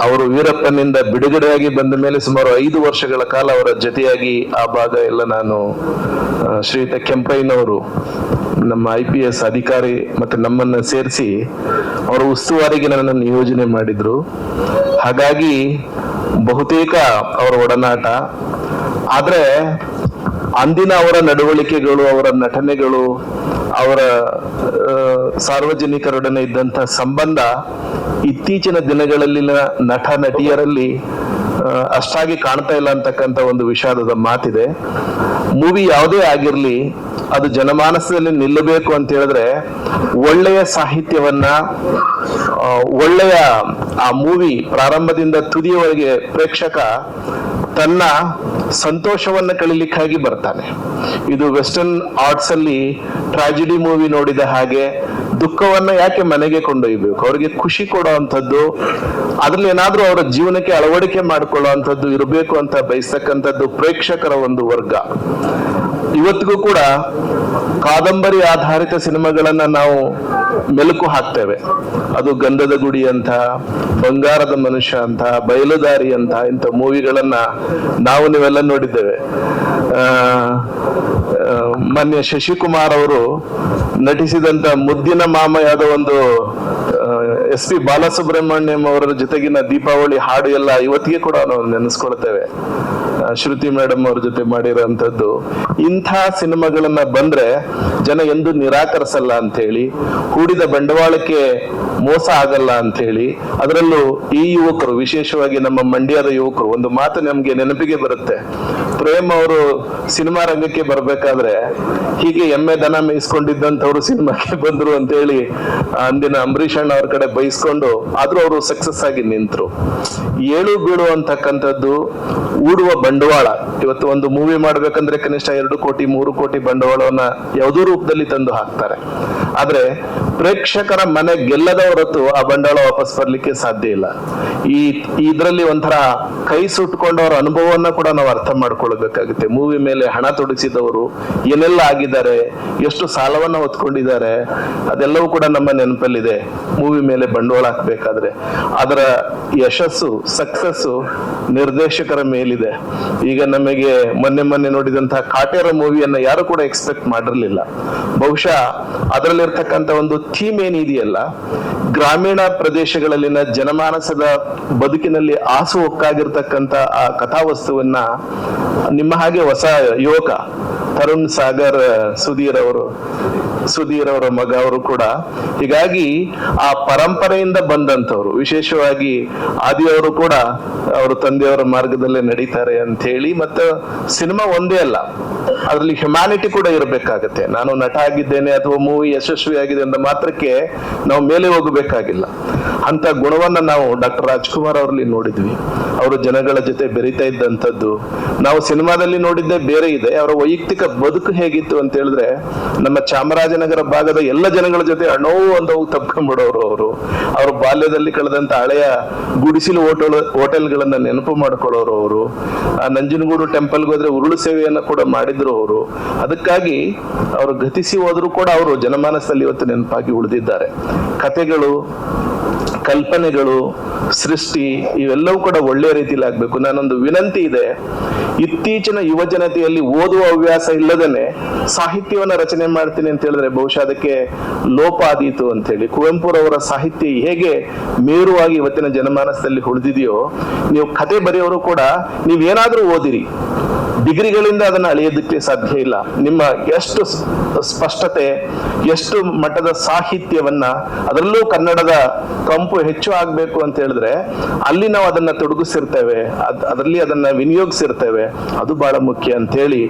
ಅವರು ವೀರಪ್ಪನಿಂದ ಬಿಡುಗಡೆಯಾಗಿ ಬಂದ ಮೇಲೆ ಸುಮಾರು 5 ವರ್ಷಗಳ ಕಾಲ ಅವರ ಜೊತೆಯಾಗಿ ಆ ಭಾಗ ಎಲ್ಲ ನಾನು ಶ್ರೀಯುತ ಕೆಂಪಯ್ಯನವರು ನಮ್ಮ IPS ಅಧಿಕಾರಿ ಮತ್ತೆ ನಮ್ಮನ್ನ ಸೇರಿಸಿ ಅವರ ಉಸ್ತುವಾರಿಗೆ ನನ್ನನ್ನು ನಿಯೋಜನೆ ಮಾಡಿದ್ರು. ಹಾಗಾಗಿ ಬಹುತೇಕ ಅವರ ಒಡನಾಟ. ಆದ್ರೆ ಅಂದಿನ ಅವರ ನಡವಳಿಕೆಗಳು, ಅವರ ನಟನೆಗಳು, ಅವರ ಸಾರ್ವಜನಿಕರೊಡನೆ ಇದ್ದಂತ ಸಂಬಂಧ ಇತ್ತೀಚಿನ ದಿನಗಳಲ್ಲಿನ ನಟ ನಟಿಯರಲ್ಲಿ ಅಷ್ಟಾಗಿ ಕಾಣ್ತಾ ಇಲ್ಲ ಅಂತಕ್ಕಂಥ ಒಂದು ವಿಷಾದದ ಮಾತಿದೆ. ಮೂವಿ ಯಾವುದೇ ಆಗಿರ್ಲಿ, ಅದು ಜನಮಾನಸದಲ್ಲಿ ನಿಲ್ಲಬೇಕು ಅಂತ ಹೇಳಿದ್ರೆ ಒಳ್ಳೆಯ ಸಾಹಿತ್ಯವನ್ನ, ಒಳ್ಳೆಯ ಆ ಮೂವಿ ಪ್ರಾರಂಭದಿಂದ ತುದಿಯವರೆಗೆ ಪ್ರೇಕ್ಷಕ ತನ್ನ ಸಂತೋಷವನ್ನ ಕಳಿಲಿಕ್ಕಾಗಿ ಬರ್ತಾನೆ. ಇದು ವೆಸ್ಟರ್ನ್ ಆರ್ಟ್ಸ್ ಅಲ್ಲಿ ಟ್ರಾಜಿಡಿ ಮೂವಿ ನೋಡಿದ ಹಾಗೆ ದುಃಖವನ್ನ ಯಾಕೆ ಮನೆಗೆ ಕೊಂಡೊಯ್ಯಬೇಕು? ಅವರಿಗೆ ಖುಷಿ ಕೊಡುವಂಥದ್ದು, ಅದ್ರಲ್ಲಿ ಏನಾದ್ರೂ ಅವರ ಜೀವನಕ್ಕೆ ಅಳವಡಿಕೆ ಮಾಡಿಕೊಳ್ಳುವಂಥದ್ದು ಇರಬೇಕು ಅಂತ ಬಯಸ್ತಕ್ಕಂಥದ್ದು ಪ್ರೇಕ್ಷಕರ ಒಂದು ವರ್ಗ. ಇವತ್ತಿಗೂ ಕೂಡ ಕಾದಂಬರಿ ಆಧಾರಿತ ಸಿನಿಮಾಗಳನ್ನ ನಾವು ಮೆಲುಕು ಹಾಕ್ತೇವೆ. ಅದು ಗಂಧದ ಗುಡಿ ಅಂತ, ಬಂಗಾರದ ಮನುಷ್ಯ ಅಂತ, ಬಯಲುದಾರಿ ಅಂತ, ಇಂಥ ಮೂವಿಗಳನ್ನ ನೀವೆಲ್ಲ ನೋಡಿದ್ದೇವೆ. ಮಾನ್ಯ ಶಶಿಕುಮಾರ್ ಅವರು ನಟಿಸಿದಂತ ಮುದ್ದಿನ ಮಾಮಯಾದ ಒಂದು SP ಬಾಲಸುಬ್ರಹ್ಮಣ್ಯಂ ಅವರ ಜೊತೆಗಿನ ದೀಪಾವಳಿ ಹಾಡು ಎಲ್ಲ ಇವತ್ತಿಗೆ ಕೂಡ ನಾವು ನೆನೆಸ್ಕೊಳ್ತೇವೆ. ಶ್ರುತಿ ಮೇಡಮ್ ಅವ್ರ ಜೊತೆ ಮಾಡಿರೋಂಥದ್ದು. ಇಂಥ ಸಿನಿಮಾಗಳನ್ನ ಬಂದ್ರೆ ಜನ ಎಂದು ನಿರಾಕರಿಸಲ್ಲ ಅಂತ ಹೇಳಿ, ಹೂಡಿದ ಬಂಡವಾಳಕ್ಕೆ ಮೋಸ ಆಗಲ್ಲ ಅಂತ ಹೇಳಿ, ಅದರಲ್ಲೂ ಈ ಯುವಕರು, ವಿಶೇಷವಾಗಿ ನಮ್ಮ ಮಂಡ್ಯದ ಯುವಕರು, ಒಂದು ಮಾತು ನಮ್ಗೆ ನೆನಪಿಗೆ ಬರುತ್ತೆ. ಪ್ರೇಮ್ ಅವರು ಸಿನಿಮಾ ರಂಗಕ್ಕೆ ಬರ್ಬೇಕಾದ್ರೆ ಹೀಗೆ ಎಮ್ಮೆ ದನ ಮೇಯಿಸ್ಕೊಂಡಿದ್ದಂಥವ್ರು ಸಿನಿಮಾಕ್ಕೆ ಬಂದ್ರು ಅಂತ ಹೇಳಿ ಅಂದಿನ ಅಂಬರೀಷ್ ಅಣ್ಣ ಅವ್ರ ಕಡೆ ಬಯಸ್ಕೊಂಡು ಆದ್ರೂ ಅವರು ಸಕ್ಸಸ್ ಆಗಿ ನಿಂತ್ರು. ಏಳು ಬೀಳು ಅಂತಕ್ಕಂಥದ್ದು ಹೂಡುವ ಬಂಡವಾಳ. ಇವತ್ತು ಒಂದು ಮೂವಿ ಮಾಡ್ಬೇಕಂದ್ರೆ ಕನಿಷ್ಠ 2 ಕೋಟಿ 3 ಕೋಟಿ ಬಂಡವಾಳವನ್ನ ಯಾವುದೋ ರೂಪದಲ್ಲಿ ತಂದು ಹಾಕ್ತಾರೆ. ಆದ್ರೆ ಪ್ರೇಕ್ಷಕರ ಮನೆ ಗೆಲ್ಲದ ಹೊರತು ಆ ಬಂಡವಾಳ ವಾಪಸ್ ಬರ್ಲಿಕ್ಕೆ ಸಾಧ್ಯ ಇಲ್ಲ. ಇದ್ರಲ್ಲಿ ಒಂಥರ ಕೈ ಸುಟ್ಕೊಂಡವರ ಅನುಭವವನ್ನ ಕೂಡ ನಾವು ಅರ್ಥ ಮಾಡ್ಕೊಳ್ಬೇಕಾಗುತ್ತೆ. ಮೂವಿ ಮೇಲೆ ಹಣ ತೊಡಗಿಸಿದವರು ಏನೆಲ್ಲ ಆಗಿದ್ದಾರೆ, ಎಷ್ಟು ಸಾಲವನ್ನ ಹೊತ್ಕೊಂಡಿದ್ದಾರೆ, ಅದೆಲ್ಲವೂ ಕೂಡ ನಮ್ಮ ನೆನಪಲ್ಲಿದೆ. ಮೂವಿ ಮೇಲೆ ಬಂಡವಾಳ ಹಾಕ್ಬೇಕಾದ್ರೆ ಅದರ ಯಶಸ್ಸು ಸಕ್ಸಸ್ಸು ನಿರ್ದೇಶಕರ ಮೇಲಿದೆ. ಈಗ ನಮಗೆ ಮೊನ್ನೆ ನೋಡಿದಂತಹ ಕಾಟೇರ ಮೂವಿಯನ್ನ ಯಾರು ಕೂಡ ಎಕ್ಸ್ಪೆಕ್ಟ್ ಮಾಡಿರ್ಲಿಲ್ಲ. ಬಹುಶಃ ಅದರಲ್ಲಿರ್ತಕ್ಕಂಥ ಒಂದು ಥೀಮ್ ಏನಿದೆಯಲ್ಲ, ಗ್ರಾಮೀಣ ಪ್ರದೇಶಗಳಲ್ಲಿನ ಜನಮಾನಸದ ಬದುಕಿನಲ್ಲಿ ಆಸು ಹೊಕ್ಕಾಗಿರ್ತಕ್ಕಂಥ ಆ ಕಥಾವಸ್ತುವನ್ನ ನಿಮ್ಮ ಹಾಗೆ ಹೊಸ ಯುವಕ ತರುಣ್ ಸಾಗರ್ ಸುಧೀರ್ ಅವರ ಮಗ ಅವರು ಕೂಡ ಹೀಗಾಗಿ ಆ ಪರಂಪರೆಯಿಂದ ಬಂದಂತವ್ರು, ವಿಶೇಷವಾಗಿ ಆದಿಯವರು ಕೂಡ ಅವರು ತಂದೆಯವರ ಮಾರ್ಗದಲ್ಲೇ ನಡೀತಾರೆ ಅಂತ ಹೇಳಿ. ಮತ್ತೆ ಸಿನಿಮಾ ಒಂದೇ ಅಲ್ಲ, ಅದ್ರಲ್ಲಿ ಹ್ಯುಮ್ಯಾನಿಟಿ ಕೂಡ ಇರಬೇಕಾಗತ್ತೆ. ನಾನು ನಟ ಆಗಿದ್ದೇನೆ ಅಥವಾ ಮೂವಿ ಯಶಸ್ವಿ ಆಗಿದೆ ಅಂದ ಮಾತ್ರಕ್ಕೆ ನಾವು ಮೇಲೆ ಹೋಗಬೇಕಾಗಿಲ್ಲ. ಅಂತ ಗುಣವನ್ನ ನಾವು ಡಾಕ್ಟರ್ ರಾಜ್ಕುಮಾರ್ ಅವರಲ್ಲಿ ನೋಡಿದ್ವಿ. ಅವರು ಜನಗಳ ಜೊತೆ ಬೆರೀತಾ ಇದ್ದಂಥದ್ದು ನಾವು ಸಿನಿಮಾದಲ್ಲಿ ನೋಡಿದ್ದೇ ಬೇರೆ ಇದೆ. ಅವರ ವೈಯಕ್ತಿಕ ಬದುಕು ಹೇಗಿತ್ತು ಅಂತ ಹೇಳಿದ್ರೆ, ನಮ್ಮ ಚಾಮರಾಜನಗರ ಭಾಗದ ಎಲ್ಲ ಜನಗಳ ಜೊತೆ ಅಣೋವು ಅಂತ ತಪ್ಕೊಂಡ್ಬಿಡೋರು ಅವರು. ಅವ್ರ ಬಾಲ್ಯದಲ್ಲಿ ಕಳೆದಂತ ಹಳೆಯ ಗುಡಿಸಿಲು ಹೋಟೆಲ್ಗಳನ್ನ ನೆನಪು ಮಾಡ್ಕೊಳ್ಳೋರು ಅವರು. ಆ ನಂಜನಗೂಡು ಟೆಂಪಲ್ಗೆ ಹೋದ್ರೆ ಉರುಳು ಸೇವೆಯನ್ನ ಕೂಡ ಮಾಡಿದ್ರು ಅವರು. ಅದಕ್ಕಾಗಿ ಅವರು ಗತಿಸಿ ಹೋದ್ರು ಕೂಡ ಅವರು ಜನಮಾನಸದಲ್ಲಿ ಇವತ್ತು ನೆನಪಾಗಿ ಉಳಿದಿದ್ದಾರೆ. ಕಥೆಗಳು, ಕಲ್ಪನೆಗಳು, ಸೃಷ್ಟಿ ಇವೆಲ್ಲವೂ ಕೂಡ ಒಳ್ಳೆಯ ರೀತಿಯಲ್ಲಿ ಆಗ್ಬೇಕು. ನಾನೊಂದು ವಿನಂತಿ ಇದೆ, ಇತ್ತೀಚಿನ ಯುವ ಜನತೆಯಲ್ಲಿ ಓದುವ ಹವ್ಯಾಸ ಇಲ್ಲದೇನೆ ಸಾಹಿತ್ಯವನ್ನ ರಚನೆ ಮಾಡ್ತೀನಿ ಅಂತ ಹೇಳಿದ್ರೆ ಬಹುಶಃ ಅದಕ್ಕೆ ಲೋಪ ಆದೀತು ಅಂತ ಹೇಳಿ. ಕುವೆಂಪುರವರ ಸಾಹಿತ್ಯ ಹೇಗೆ ಮೇರುವಾಗಿ ಇವತ್ತಿನ ಜನಮಾನಸದಲ್ಲಿ ಉಳಿದಿದೆಯೋ, ನೀವು ಕತೆ ಬರೆಯೋರು ಕೂಡ ನೀವೇನಾದ್ರೂ ಓದಿರಿ, ಡಿಗ್ರಿಗಳಿಂದ ಅದನ್ನ ಅಳಿಯೋದಕ್ಕೆ ಸಾಧ್ಯ ಇಲ್ಲ. ನಿಮ್ಮ ಎಷ್ಟು ಸ್ಪಷ್ಟತೆ, ಎಷ್ಟು ಮಟ್ಟದ ಸಾಹಿತ್ಯವನ್ನ, ಅದರಲ್ಲೂ ಕನ್ನಡದ ಕಂಪು ಹೆಚ್ಚು ಆಗ್ಬೇಕು ಅಂತ ಹೇಳಿದ್ರೆ ಅಲ್ಲಿ ನಾವು ಅದನ್ನ ತೊಡಗಿಸಿರ್ತೇವೆ, ಅದರಲ್ಲಿ ಅದನ್ನ ವಿನಿಯೋಗಿಸಿರ್ತೇವೆ. ಅದು ಬಹಳ ಮುಖ್ಯ ಅಂತ ಹೇಳಿ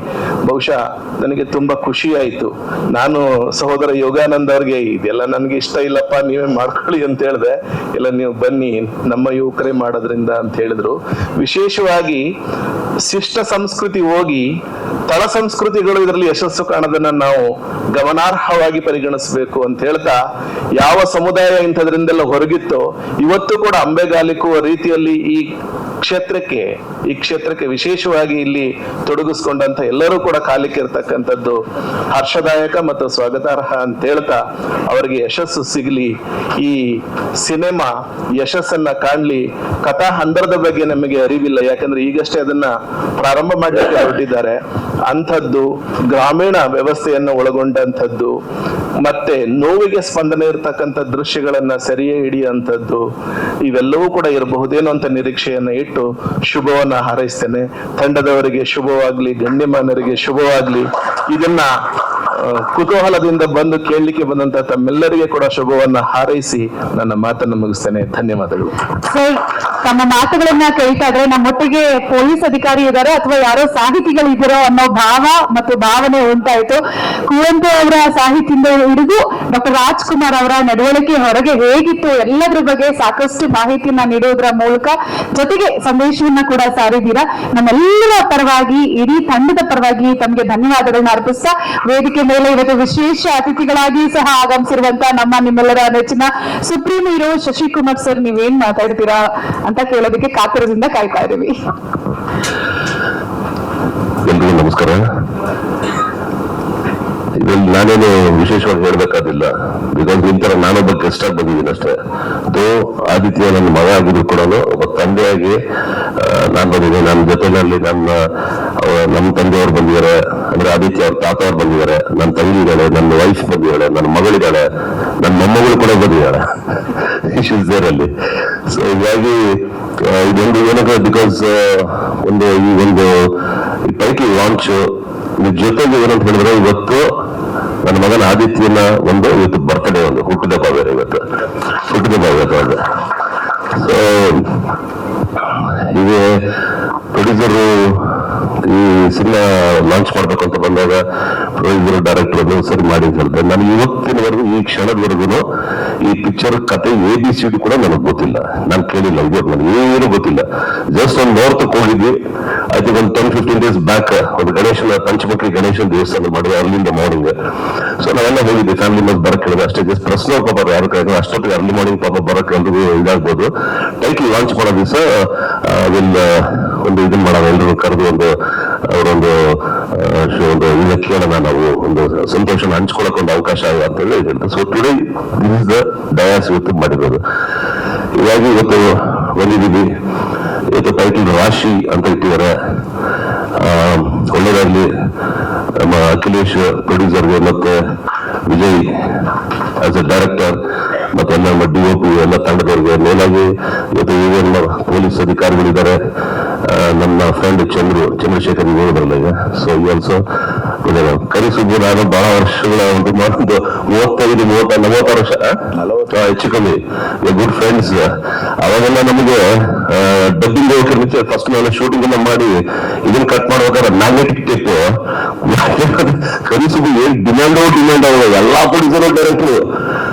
ಬಹುಶಃ ನನಗೆ ತುಂಬಾ ಖುಷಿ ಆಯ್ತು. ನಾನು ಸಹೋದರ ಯೋಗಾನಂದ್ ಅವ್ರಿಗೆ ಇದೆಲ್ಲ ನನ್ಗೆ ಇಷ್ಟ ಇಲ್ಲಪ್ಪ, ನೀವೇ ಮಾಡ್ಕೊಳ್ಳಿ ಅಂತ ಹೇಳಿದೆ. ಇಲ್ಲ, ನೀವು ಬನ್ನಿ, ನಮ್ಮ ಯುವಕರೇ ಮಾಡೋದ್ರಿಂದ ಅಂತ ಹೇಳಿದ್ರು. ವಿಶೇಷವಾಗಿ ಶಿಷ್ಟ ಸಂಸ್ಕೃತಿ ಹೋಗಿ ತಳ ಸಂಸ್ಕೃತಿಗಳು ಇದರಲ್ಲಿ ಯಶಸ್ಸು ಕಾಣೋದನ್ನ ನಾವು ಗಮನಾರ್ಹವಾಗಿ ಪರಿಗಣಿಸಬೇಕು ಅಂತ ಹೇಳ್ತಾ, ಯಾವ ಸಮುದಾಯ ಇಂಥದ್ರಿಂದೆಲ್ಲ ಹೊರಗಿತ್ತೋ ಇವತ್ತು ಕೂಡ ಅಂಬೆಗಾಲಿಕ್ಕುವ ರೀತಿಯಲ್ಲಿ ಈ ಕ್ಷೇತ್ರಕ್ಕೆ ವಿಶೇಷವಾಗಿ ಇಲ್ಲಿ ತೊಡಗಿಸ್ಕೊಂಡಂತ ಎಲ್ಲರೂ ಕೂಡ ಕಾಲಿಕ್ಕೆ ಇರ್ತಕ್ಕಂಥದ್ದು ಹರ್ಷದಾಯಕ ಮತ್ತು ಸ್ವಾಗತಾರ್ಹ ಅಂತ ಹೇಳ್ತಾ, ಅವರಿಗೆ ಯಶಸ್ಸು ಸಿಗಲಿ, ಈ ಸಿನಿಮಾ ಯಶಸ್ಸನ್ನ ಕಾಣ್ಲಿ. ಕಥಾ ಹಂದರದ ಬಗ್ಗೆ ನಮಗೆ ಅರಿವಿಲ್ಲ, ಯಾಕಂದ್ರೆ ಈಗಷ್ಟೇ ಅದನ್ನ ಪ್ರಾರಂಭ ಮಾಡಲಿಕ್ಕೆ ಹೊರಟಿದ್ದಾರೆ. ಅಂಥದ್ದು ಗ್ರಾಮೀಣ ವ್ಯವಸ್ಥೆಯನ್ನು ಒಳಗೊಂಡಂಥದ್ದು, ಮತ್ತೆ ನೋವಿಗೆ ಸ್ಪಂದನೆ ಇರ್ತಕ್ಕಂಥ ದೃಶ್ಯಗಳನ್ನ ಸೆರೆಯೇ ಹಿಡಿಯುವಂಥದ್ದು, ಇವೆಲ್ಲವೂ ಕೂಡ ಇರಬಹುದೇನೋ ಅಂತ ನಿರೀಕ್ಷೆಯನ್ನ ಇಟ್ಟು ಶುಭವನ್ನ ಹಾರೈಸ್ತೇನೆ. ತಂಡದವರಿಗೆ ಶುಭವಾಗ್ಲಿ, ಗಣ್ಯಮಾನರಿಗೆ ಶುಭವಾಗ್ಲಿ. ಇದನ್ನ ಕುತೂಹಲದಿಂದ ಬಂದು ಕೇಳಲಿಕ್ಕೆ ಬಂದಂತ ತಮ್ಮೆಲ್ಲರಿಗೆ ಕೂಡ ಶುಭವನ್ನ ಹಾರೈಸಿ ನನ್ನ ಮಾತನ್ನು ಮುಗಿಸ್ತೇನೆ. ಧನ್ಯವಾದಗಳು. ಸರ್, ತಮ್ಮ ಮಾತುಗಳನ್ನ ಕೇಳ್ತಾ ಇದ್ರೆ ನಮ್ಮೊಟ್ಟಿಗೆ ಪೊಲೀಸ್ ಅಧಿಕಾರಿ ಇದ್ದಾರೆ ಅಥವಾ ಯಾರೋ ಸಾಹಿತಿಗಳಿದ್ದಾರೋ ಅನ್ನೋ ಭಾವ ಮತ್ತು ಭಾವನೆ ಉಂಟಾಯ್ತು. ಕುವೆಂಪು ಅವರ ಸಾಹಿತ್ಯದಿಂದ ಹಿಡಿದು ಡಾಕ್ಟರ್ ರಾಜ್ಕುಮಾರ್ ಅವರ ನಡವಳಿಕೆ ಹೊರಗೆ ಹೇಗಿತ್ತು ಎಲ್ಲದ್ರ ಬಗ್ಗೆ ಸಾಕಷ್ಟು ಮಾಹಿತಿಯನ್ನ ನೀಡುವುದರ ಮೂಲಕ ಜೊತೆಗೆ ಸಂದೇಶವನ್ನ ಕೂಡ ಸಾರಿದ್ದೀರಾ. ನಮ್ಮೆಲ್ಲರ ಪರವಾಗಿ, ಇಡೀ ತಂಡದ ಪರವಾಗಿ ತಮಗೆ ಧನ್ಯವಾದಗಳನ್ನ ಅರ್ಪಿಸ್ತಾ, ವೇದಿಕೆ ಮೇಲೆ ಇವತ್ತು ವಿಶೇಷ ಅತಿಥಿಗಳಾಗಿ ಸಹ ಆಗಮಿಸಿರುವಂತ ನಿಮ್ಮೆಲ್ಲರ ನೆಚ್ಚಿನ ಸುಪ್ರೀಂ ಹೀರೋ ಶಶಿಕುಮಾರ್ ಸರ್, ನೀವೇನ್ ಮಾತಾಡ್ತೀರಾ ಅಂತ ಕೇಳೋದಕ್ಕೆ ಕಾತರದಿಂದ ಕಾಯ್ತಾ ಇದೀವಿ. ಎಲ್ರಿಗೂ ನಮಸ್ಕಾರ. ಇದ್ರಲ್ಲಿ ನಾನೇನು ವಿಶೇಷವಾಗಿ ಹೇಳ್ಬೇಕಾದಿಲ್ಲ, ಬಿಕಾಸ್ ಇಂತರ ನಾನೊಬ್ಬ ಗೆಸ್ಟ್ ಆಗಿ ಬಂದಿದ್ದೀನಿ ಅಷ್ಟೇ. ಅದು ಆದಿತ್ಯ ನನ್ನ ಮಗ ಆಗಿದ್ರು ಕೂಡ ಒಬ್ಬ ತಂದೆಯಾಗಿ ನಾನು ಬಂದಿದ್ದೀನಿ. ನನ್ನ ಜೊತೆನಲ್ಲಿ ನಮ್ಮ ತಂದೆಯವರು ಬಂದಿದ್ದಾರೆ, ಅಂದ್ರೆ ಆದಿತ್ಯ ಅವ್ರ ತಾತ ಅವ್ರು ಬಂದಿದ್ದಾರೆ, ನನ್ನ ತಂಗಿ ಇದ್ದಾಳೆ, ನನ್ನ ವೈಫ್ ಬಂದಿದ್ದಾಳೆ, ನನ್ನ ಮಗಳಿದ್ದಾಳೆ, ನನ್ನ ಮೊಮ್ಮಗಳು ಕೂಡ ಬಂದಿದ್ದಾಳೆ ಅಲ್ಲಿ. ಸೊ ಹೀಗಾಗಿ ಇದೊಂದು ಏನಕ್ಕೆ ಬಿಕಾಸ್ ಈ ಪೈಕಿ ಲಾಂಚ್ ಜೊತೆಗೆ ಏನಂತ ಹೇಳಿದ್ರೆ, ಇವತ್ತು ನನ್ನ ಮಗನ ಆದಿತ್ಯನ ಇವತ್ತು ಬರ್ತ್ಡೇ, ಹುಟ್ಟಿದಬ್ಬ ಬೇರೆ, ಇವತ್ತು ಹುಟ್ಟಿದಬ್ಬ. ಸೊ ಈಗ ಪ್ರೊಡ್ಯೂಸರು ಈ ಸಿನಿಮಾ ಲಾಂಚ್ ಮಾಡ್ಬೇಕು ಅಂತ ಬಂದಾಗ ಪ್ರೊಡ್ಯೂಸರ್ ಡೈರೆಕ್ಟರ್ ಸರಿ ಮಾಡಿ ಅಂತ ಹೇಳಿದೆ. ನಾನು ಇವತ್ತಿನವರೆಗೂ ಈ ಕ್ಷಣದವರೆಗೂ ಈ ಪಿಕ್ಚರ್ ಕತೆ ABCD ಕೂಡ ನನಗೆ ಗೊತ್ತಿಲ್ಲ, ನಾನು ಕೇಳಿಲ್ಲ, ಇದು ನನಗೆ ಏನು ಗೊತ್ತಿಲ್ಲ. ಜಸ್ಟ್ ಒಂದು ನೋಡ್ತಕ್ಕೆ ಹೋಗಿದ್ವಿ. ಐ ಥಿಂಕ್ ಒಂದು 10-15 ಡೇಸ್ ಬ್ಯಾಕ್ ಒಂದು ಗಣೇಶನ ಪಂಚಮುಖಿ ಗಣೇಶನ ದೇವಸ್ಥಾನ ಮಾಡಿದೆ ಅರ್ಲಿಂದ ಮಾರ್ನಿಂಗ್. ಸೊ ನಾವೆಲ್ಲ ಹೋಗಿದ್ವಿ, ಫ್ಯಾಮಿಲಿ ಮೆಂಬರ್ಸ್ ಬರಕ್ಕೆ ಹೇಳಿದ್ರೆ ಅಷ್ಟೇ. ಜಸ್ಟ್ ಪ್ರೆಸ್ ಪಾಪ ಯಾರು ಕರೆದ್ರು ಅಷ್ಟೊತ್ತಿಗೆ ಅರ್ಲಿ ಮಾರ್ನಿಂಗ್ ಪಾಪ ಬರಕ್ಕೆ ಎಲ್ರಿಗೂ ಇದಾಗ್ಬೋದು. ಟೈಟಲ್ ಲಾಂಚ್ ಮಾಡೋ ದಿವಸ ಒಂದು ಇದನ್ನ ಮಾಡೋಣ, ಎಲ್ರಿಗೂ ಕರೆದು ಅವರೊಂದು ಇದನ್ನ ಕೇಳೋಣ, ನಾವು ಒಂದು ಸಂತೋಷನ ಹಂಚ್ಕೊಳಕ್ ಒಂದು ಅವಕಾಶ ಅಂತ ಹೇಳಿ ಹೇಳಿದ್ರು. So today this is the Dias ಇವತ್ತು ಮಾಡಿರೋದು. ಹೀಗಾಗಿ ಇವತ್ತು ಬಂದಿದ್ದೀವಿ. ಇವತ್ತು ಟೈಟಲ್ ರಾಶಿ ಅಂತ ಇಟ್ಟಿದ್ದಾರೆ. ಒಳ್ಳೆಯದಾಗಲಿ ನಮ್ಮ ಅಖಿಲೇಶ್ ಪ್ರೊಡ್ಯೂಸರ್ಗೆ ಮತ್ತೆ ವಿಜಯ್ ಆಸ್ ಎ ಡೈರೆಕ್ಟರ್ ಮತ್ತೆ ನಮ್ಮ DOP ಎಲ್ಲ ತಂಡದವ್ರಿಗೆ, ಮೇಲಾಗಿ ಇವತ್ತು ಏನೇನು ಪೊಲೀಸ್ ಅಧಿಕಾರಿಗಳಿದ್ದಾರೆ, ನನ್ನ ಫ್ರೆಂಡ್ ಚಂದ್ರಶೇಖರ್ ಹೋಗಿದ್ರಲ್ಲ ಈಗ. ಸೊ ಈ ಆಲ್ಸೋ ಕರಿಸುಬ್ಬು ನಾನು ಬಹಳ ವರ್ಷಗಳ ಒಂದು 40 ವರ್ಷ ಹೆಚ್ಚು ಕಮ್ಮಿ ಗುಡ್ ಫ್ರೆಂಡ್ಸ್. ಅವಾಗೆಲ್ಲ ನಮಗೆ ಡಬ್ಬಿಂಗ್ ಹೋಗಿ ಫಸ್ಟ್ ನಾನು ಶೂಟಿಂಗ್ ಎಲ್ಲ ಮಾಡಿ ಇದನ್ನ ಕಟ್ ಮಾಡ್ಬೇಕಾದ್ರೆ ಮ್ಯಾಗ್ನೆಟಿಕ್ ಟೇಪ್ ಕರಿಸುಬ್ಬು ಏನ್ ಡಿಮ್ಯಾಂಡ್ ಎಲ್ಲಾ ಪ್ರೊಡ್ಯೂಸರ್ ಡೈರೆಕ್ಟ್ರು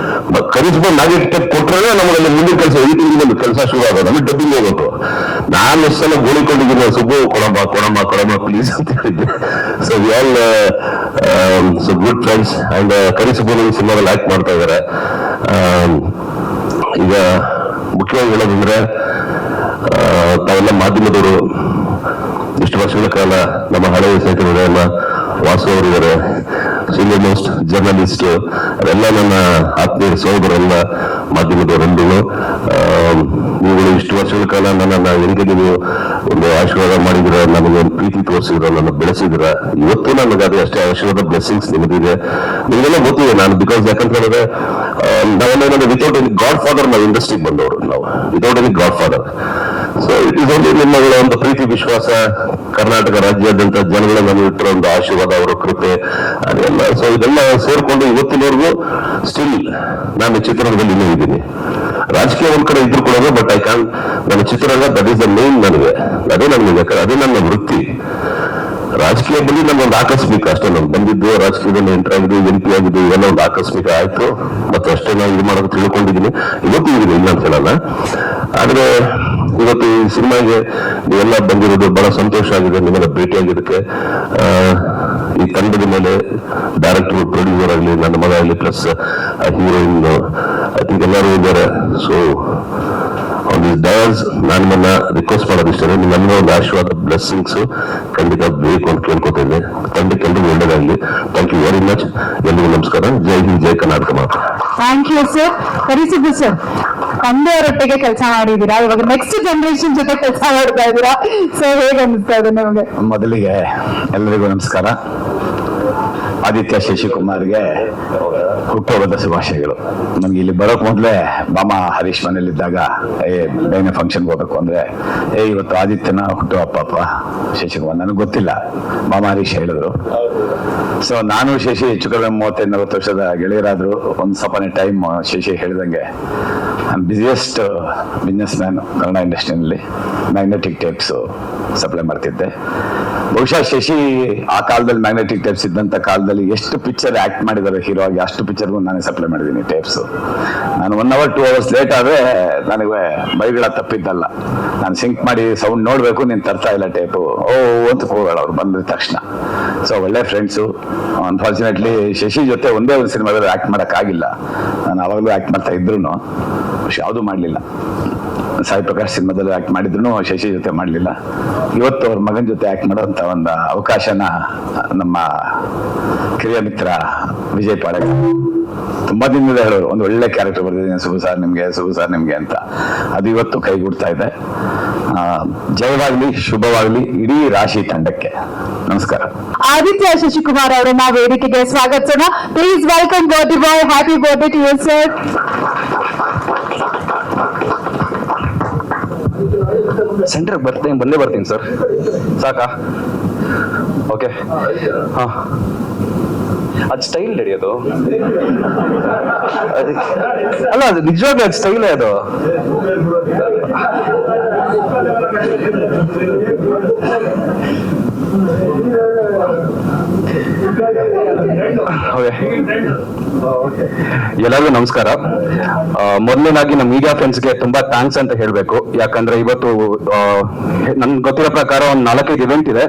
ಕರಿಸ್ಬೋದು ಮ್ಯಾಗ್ನೆಟಿಕ್ ಟೇಪ್ ಕೊಟ್ರೆ ನಮ್ಮಲ್ಲಿ ಮುಂದಿನ ಕೆಲಸ ಶುರು ಆಗೋದು. ನಮಗೆ ಡಬ್ಬಿಂಗ್ ಹೋಗ್ಬೇಕು. ನಾನು ಎಷ್ಟೆಲ್ಲ ಗೋಳಿಕೊಂಡಿದ್ದೀನಿ, ಸುಬ್ಬು ಕೊಡಮ್ಮ ಪ್ಲೀಸ್ ಅಂತ ಹೇಳಿದ್ದೆ. So we all so good friends and Karisubbu ಸಿನಿಮಾದಲ್ಲಿ ಆಕ್ಟ್ ಮಾಡ್ತಾ ಇದ್ದಾರೆ. ಈಗ ಮುಖ್ಯವಾಗಿ ಹೇಳೋದಂದ್ರೆ ತಾವೆಲ್ಲ ಮಾಧ್ಯಮದವರು ಇಷ್ಟು ವರ್ಷಗಳ ಕಾಲ ನಮ್ಮ ಹಳೆಯ ಸ್ನೇಹಿತರು ನಮ್ಮ ವಾಸು ಅವರಿದ್ದಾರೆ, ಸೀನಿಯರ್ ಮೋಸ್ಟ್ ಜರ್ನಲಿಸ್ಟ್, ಅದೆಲ್ಲ ನನ್ನ ಆತ್ಮೀಯ ಸಹೋದರೆಲ್ಲ ಮಾಧ್ಯಮದವರೆಲ್ಲರೂ. ನೀವುಗಳು ಇಷ್ಟು ವರ್ಷಗಳ ಕಾಲ ನನ್ನನ್ನು ಹೆಂಗೆ ನೀವು ಒಂದು ಆಶೀರ್ವಾದ ಮಾಡಿದಿರ, ನನಗೆ ಒಂದು ಪ್ರೀತಿ ತೋರಿಸಿದ್ರ, ನನ್ನ ಬೆಳೆಸಿದಿರ. ಇವತ್ತು ನನಗೆ ಅದು ಅಷ್ಟೇ ಆಶೀರ್ವಾದ ಬ್ಲೆಸ್ಸಿಂಗ್ಸ್ ನಿಮ್ಮದಿದೆ. ನಿಮಗೆಲ್ಲ ಗೊತ್ತಿದೆ ನಾನು, ಬಿಕಾಸ್ ಯಾಕಂತ ಹೇಳಿದ್ರೆ ನಾವೆಲ್ಲ ವಿತೌಟ್ ಎನಿ ಗಾಡ್ ಫಾದರ್ ನಾವು ಇಂಡಸ್ಟ್ರಿಗೆ ಬಂದವರು, ನಾವು without any godfather. So it is only ನಿಮ್ಮಗಳ ಒಂದು ಪ್ರೀತಿ ವಿಶ್ವಾಸ, ಕರ್ನಾಟಕ ರಾಜ್ಯಾದ್ಯಂತ ಜನಗಳ ನಾನು ಇಟ್ಟಿರೋ ಒಂದು ಆಶೀರ್ವಾದ, ಅವರ ಕೃಪೆ ಅದೆಲ್ಲ. ಸೊ ಇದೆಲ್ಲ ಸೇರ್ಕೊಂಡು ಇವತ್ತಿನವರೆಗೂ ಸ್ಟಿಲ್ ನಾನು ಚಿತ್ರರಂಗದಲ್ಲಿ ಇನ್ನೂ ಇದ್ದೀನಿ. ರಾಜಕೀಯ ಒಂದ್ ಕಡೆ ಇದ್ರು ಕೂಡ ಬಟ್ ಐ ಕ್ಯಾನ್ ನನ್ನ ಚಿತ್ರರಂಗ ದಟ್ ಈಸ್ ದ ಮೇನ್. ನನಗೆ ಅದೇ ನನಗೆ ಅದೇ ನನ್ನ ವೃತ್ತಿ. ರಾಜಕೀಯ ಬಳಿ ನನ್ನೊಂದು ಆಕಸ್ಮಿಕ ಅಷ್ಟೇ. ನಾನು ಬಂದಿದ್ದು ರಾಜಕೀಯದಲ್ಲಿ ಎಂಟರ್ ಆಗಿದ್ದು, MP ಆಗಿದ್ದು, ಇವೆಲ್ಲ ಒಂದು ಆಕಸ್ಮಿಕ ಆಯ್ತು. ಮತ್ತೆ ಅಷ್ಟೇ ನಾವು ಇದು ಮಾಡೋದು ತಿಳ್ಕೊಂಡಿದ್ದೀನಿ, ಇವತ್ತು ಇದೀನಿ, ಇಲ್ಲ ಅಂತ ಹೇಳಲ್ಲ. ಆದ್ರೆ ಇವತ್ತು ಈ ಸಿನಿಮಾಗೆ ನೀವೆಲ್ಲ ಬಂದಿರೋದು ಬಹಳ ಸಂತೋಷ ಆಗಿದೆ. ನಿಮ್ಮೆಲ್ಲ ಭೇಟಿಯಾಗಿದ್ದಕ್ಕೆ ಈ ತಂಡದ ಮೇಲೆ ಡೈರೆಕ್ಟರ್, ಪ್ರೊಡ್ಯೂಸರ್ ಆಗಲಿ, ನನ್ನ ಮಗ ಆಗಲಿ, ಪ್ಲಸ್ ಹೀರೋಯಿನ್, ಐ ಥಿಂಕ್ ಎಲ್ಲರೂ ಇದ್ದಾರೆ. ಸೊ ಆನ್ ದಿಸ್ ಡಯಾಸ್ ನಾನು ನನ್ನ ರಿಕ್ವೆಸ್ಟ್ ಮಾಡೋದಿಷ್ಟೇ, ನಿಮ್ಮೆಲ್ಲ ಒಂದು ಆಶೀರ್ವಾದ ಬ್ಲೆಸ್ಸಿಂಗ್ಸ್ ಖಂಡಿತ ಬೇಕು ಅಂತ ಕೇಳ್ಕೊತೇನೆ. ತಂಡಕ್ಕೆ ಎಲ್ರಿಗೂ ಒಳ್ಳೇದಾಗಲಿ. Thank you very much. ಎಲ್ರಿಗೂ ನಮಸ್ಕಾರ. ಜೈ ಹಿಂದ್, ಜೈ ಕರ್ನಾಟಕ ಮಾತ್ರ. Thank you sir. ಕರಿಸಿದ್ದು ಸರ್, ತಂದೆಯವರೊಟ್ಟಿಗೆ ಕೆಲಸ ಮಾಡಿದ್ದೀರಾ, ಇವಾಗ ನೆಕ್ಸ್ಟ್ ಜನರೇಷನ್ ಜೊತೆ ಕೆಲಸ ಮಾಡ್ತಾ ಇದ್ದೀರಾ. ಸೊ ಹೇಗೆ ಅನಿಸ್ತಾ ಇದೆ ನಿಮಗೆ? ಮೊದಲಿಗೆ ಎಲ್ಲರಿಗೂ ನಮಸ್ಕಾರ. ಆದಿತ್ಯ ಶಶಿಕುಮಾರ್ಗೆ ಹುಟ್ಟುಹಬ್ಬದ ಶುಭಾಶಯಗಳು. ನಮ್ಗೆ ಇಲ್ಲಿ ಬರೋಕ್ ಮೊದಲೇ ಬಾಮ ಹರೀಶ್ ಮನೇಲಿದ್ದಾಗ ಬೇನೆ ಫಂಕ್ಷನ್ಗೆ ಹೋಗ್ಬೇಕು ಅಂದ್ರೆ ಇವತ್ತು ಆದಿತ್ಯನ ಹುಟ್ಟುಹಬ್ಬ ಶಶಿಕುಮಾರ್, ನನಗೆ ಗೊತ್ತಿಲ್ಲ, ಬಾಮ ಹರೀಶ್ ಹೇಳಿದ್ರು. ಸೊ ನಾನು ಶಶಿ ಹೆಚ್ಚು ಕಡಿಮೆ 35-40 ವರ್ಷದ ಗೆಳೆಯರಾದ್ರು. ಒಂದು ಸಪನೆ ಟೈಮ್ ಶಶಿ ಹೇಳಿದಂಗೆ ಬಿಸಿಯೆಸ್ಟ್ ಬಿಸ್ನೆಸ್ ಮ್ಯಾನ್ ಕನ್ನಡ ಇಂಡಸ್ಟ್ರಿನಲ್ಲಿ. ಮ್ಯಾಗ್ನೆಟಿಕ್ ಟೇಪ್ಸ್ ಸಪ್ಲೈ ಮಾಡ್ತಿದ್ದೆ. ಬಹುಶಃ ಶಶಿ ಆ ಕಾಲದಲ್ಲಿ ಮ್ಯಾಗ್ನೆಟಿಕ್ ಟೇಪ್ಸ್ ಇದ್ದಂತ ಕಾಲದಲ್ಲಿ ಎಷ್ಟು ಪಿಕ್ಚರ್ ಆಕ್ಟ್ ಮಾಡಿದ್ದಾರೆ ಹೀರೋ ಆಗಿ, ಅಷ್ಟು ಪಿಕ್ಚರ್ಗೂ ನಾನೇ ಸಪ್ಲೈ ಮಾಡಿದ್ದೀನಿ ಟೇಪ್ಸ್. ನಾನು 1 hour 2 hours ಲೇಟ್ ಆದ್ರೆ ನನಗೆ ಬೈಗಳ ತಪ್ಪಿದ್ದಲ್ಲ. ನಾನು ಸಿಂಕ್ ಮಾಡಿ ಸೌಂಡ್ ನೋಡ್ಬೇಕು, ನೀನ್ ತರ್ತಾ ಇಲ್ಲ ಟೇಪು, ಅಂತ ಹೋಗೋಣ ಅವ್ರು ಬಂದ ತಕ್ಷಣ. ಸೊ ಒಳ್ಳೆ ಫ್ರೆಂಡ್ಸು. ಅನ್ಫಾರ್ಚುನೇಟ್ಲಿ ಶಶಿ ಜೊತೆ ಒಂದೇ ಒಂದು ಸಿನಿಮಾದಲ್ಲಿ ಆಕ್ಟ್ ಮಾಡಕ್ ಆಗಿಲ್ಲ. ನಾನು ಅವಾಗಲೂ ಆಕ್ಟ್ ಮಾಡ್ತಾ ಇದ್ರು, ಯಾವುದು ಮಾಡ್ಲಿಲ್ಲ. ಸಾಯಿ ಪ್ರಕಾಶ್ ಸಿನಿಮಾದಲ್ಲಿ ಆಕ್ಟ್ ಮಾಡಿದ್ರು ಶಶಿ ಜೊತೆ ಮಾಡ್ಲಿಲ್ಲ. ಇವತ್ತು ಅವ್ರ ಮಗನ ಜೊತೆ ಆಕ್ಟ್ ಮಾಡೋಂತ ಒಂದು ಅವಕಾಶನ ನಮ್ಮ ಕಿರಿಯ ಮಿತ್ರ ವಿಜಯ್ ಪಾಳೆ ತುಂಬಾ ದಿನದಿಂದ ಹೇಳೋರು, ಒಂದು ಒಳ್ಳೆ ಕ್ಯಾರೆಕ್ಟರ್ ಬರ್ತಿದ್ದೀನಿ ಸುಬು ಸರ್ ನಿಮ್ಗೆ ಅಂತ. ಅದು ಇವತ್ತು ಕೈಗೂಡ್ತಾ ಇದೆ. ಜಯವಾಗ್ಲಿ, ಶುಭವಾಗ್ಲಿ ಇಡೀ ರಾಶಿ ತಂಡಕ್ಕೆ. ನಮಸ್ಕಾರ. ಆದಿತ್ಯ ಶಶಿಕುಮಾರ್ ಅವರನ್ನ ವೇದಿಕೆಗೆ ಸ್ವಾಗತಿಸೋಣ. Please welcome birthday boy. Happy birthday to you sir. ಸೆಂಟರ್ಗೆ ಬಂದೇ ಬರ್ತೀನಿ ಸರ್. ಸಾಕಾ? ಓಕೆ. ಹಾ, ಅದು ಸ್ಟೈಲ್ ರೆಡಿ ಅದು. ಅಲ್ಲ, ಅದು ನಿಜವಾಗ್ಲೂ ಅದು ಸ್ಟೈಲೇ ಅದು. ಎಲ್ಲರಿಗೂ ನಮಸ್ಕಾರ. ಮೊದಲನೇದಾಗಿ ನಮ್ಮ ಮೀಡಿಯಾ ಫ್ರೆಂಡ್ಸ್ಗೆ ತುಂಬಾ ಥ್ಯಾಂಕ್ಸ್ ಅಂತ ಹೇಳ್ಬೇಕು. ಯಾಕಂದ್ರೆ ಇವತ್ತು ನನ್ಗೆ ಗೊತ್ತಿರೋ ಪ್ರಕಾರ ಒಂದು 4-5 ಇವೆಂಟ್ ಇದೆ,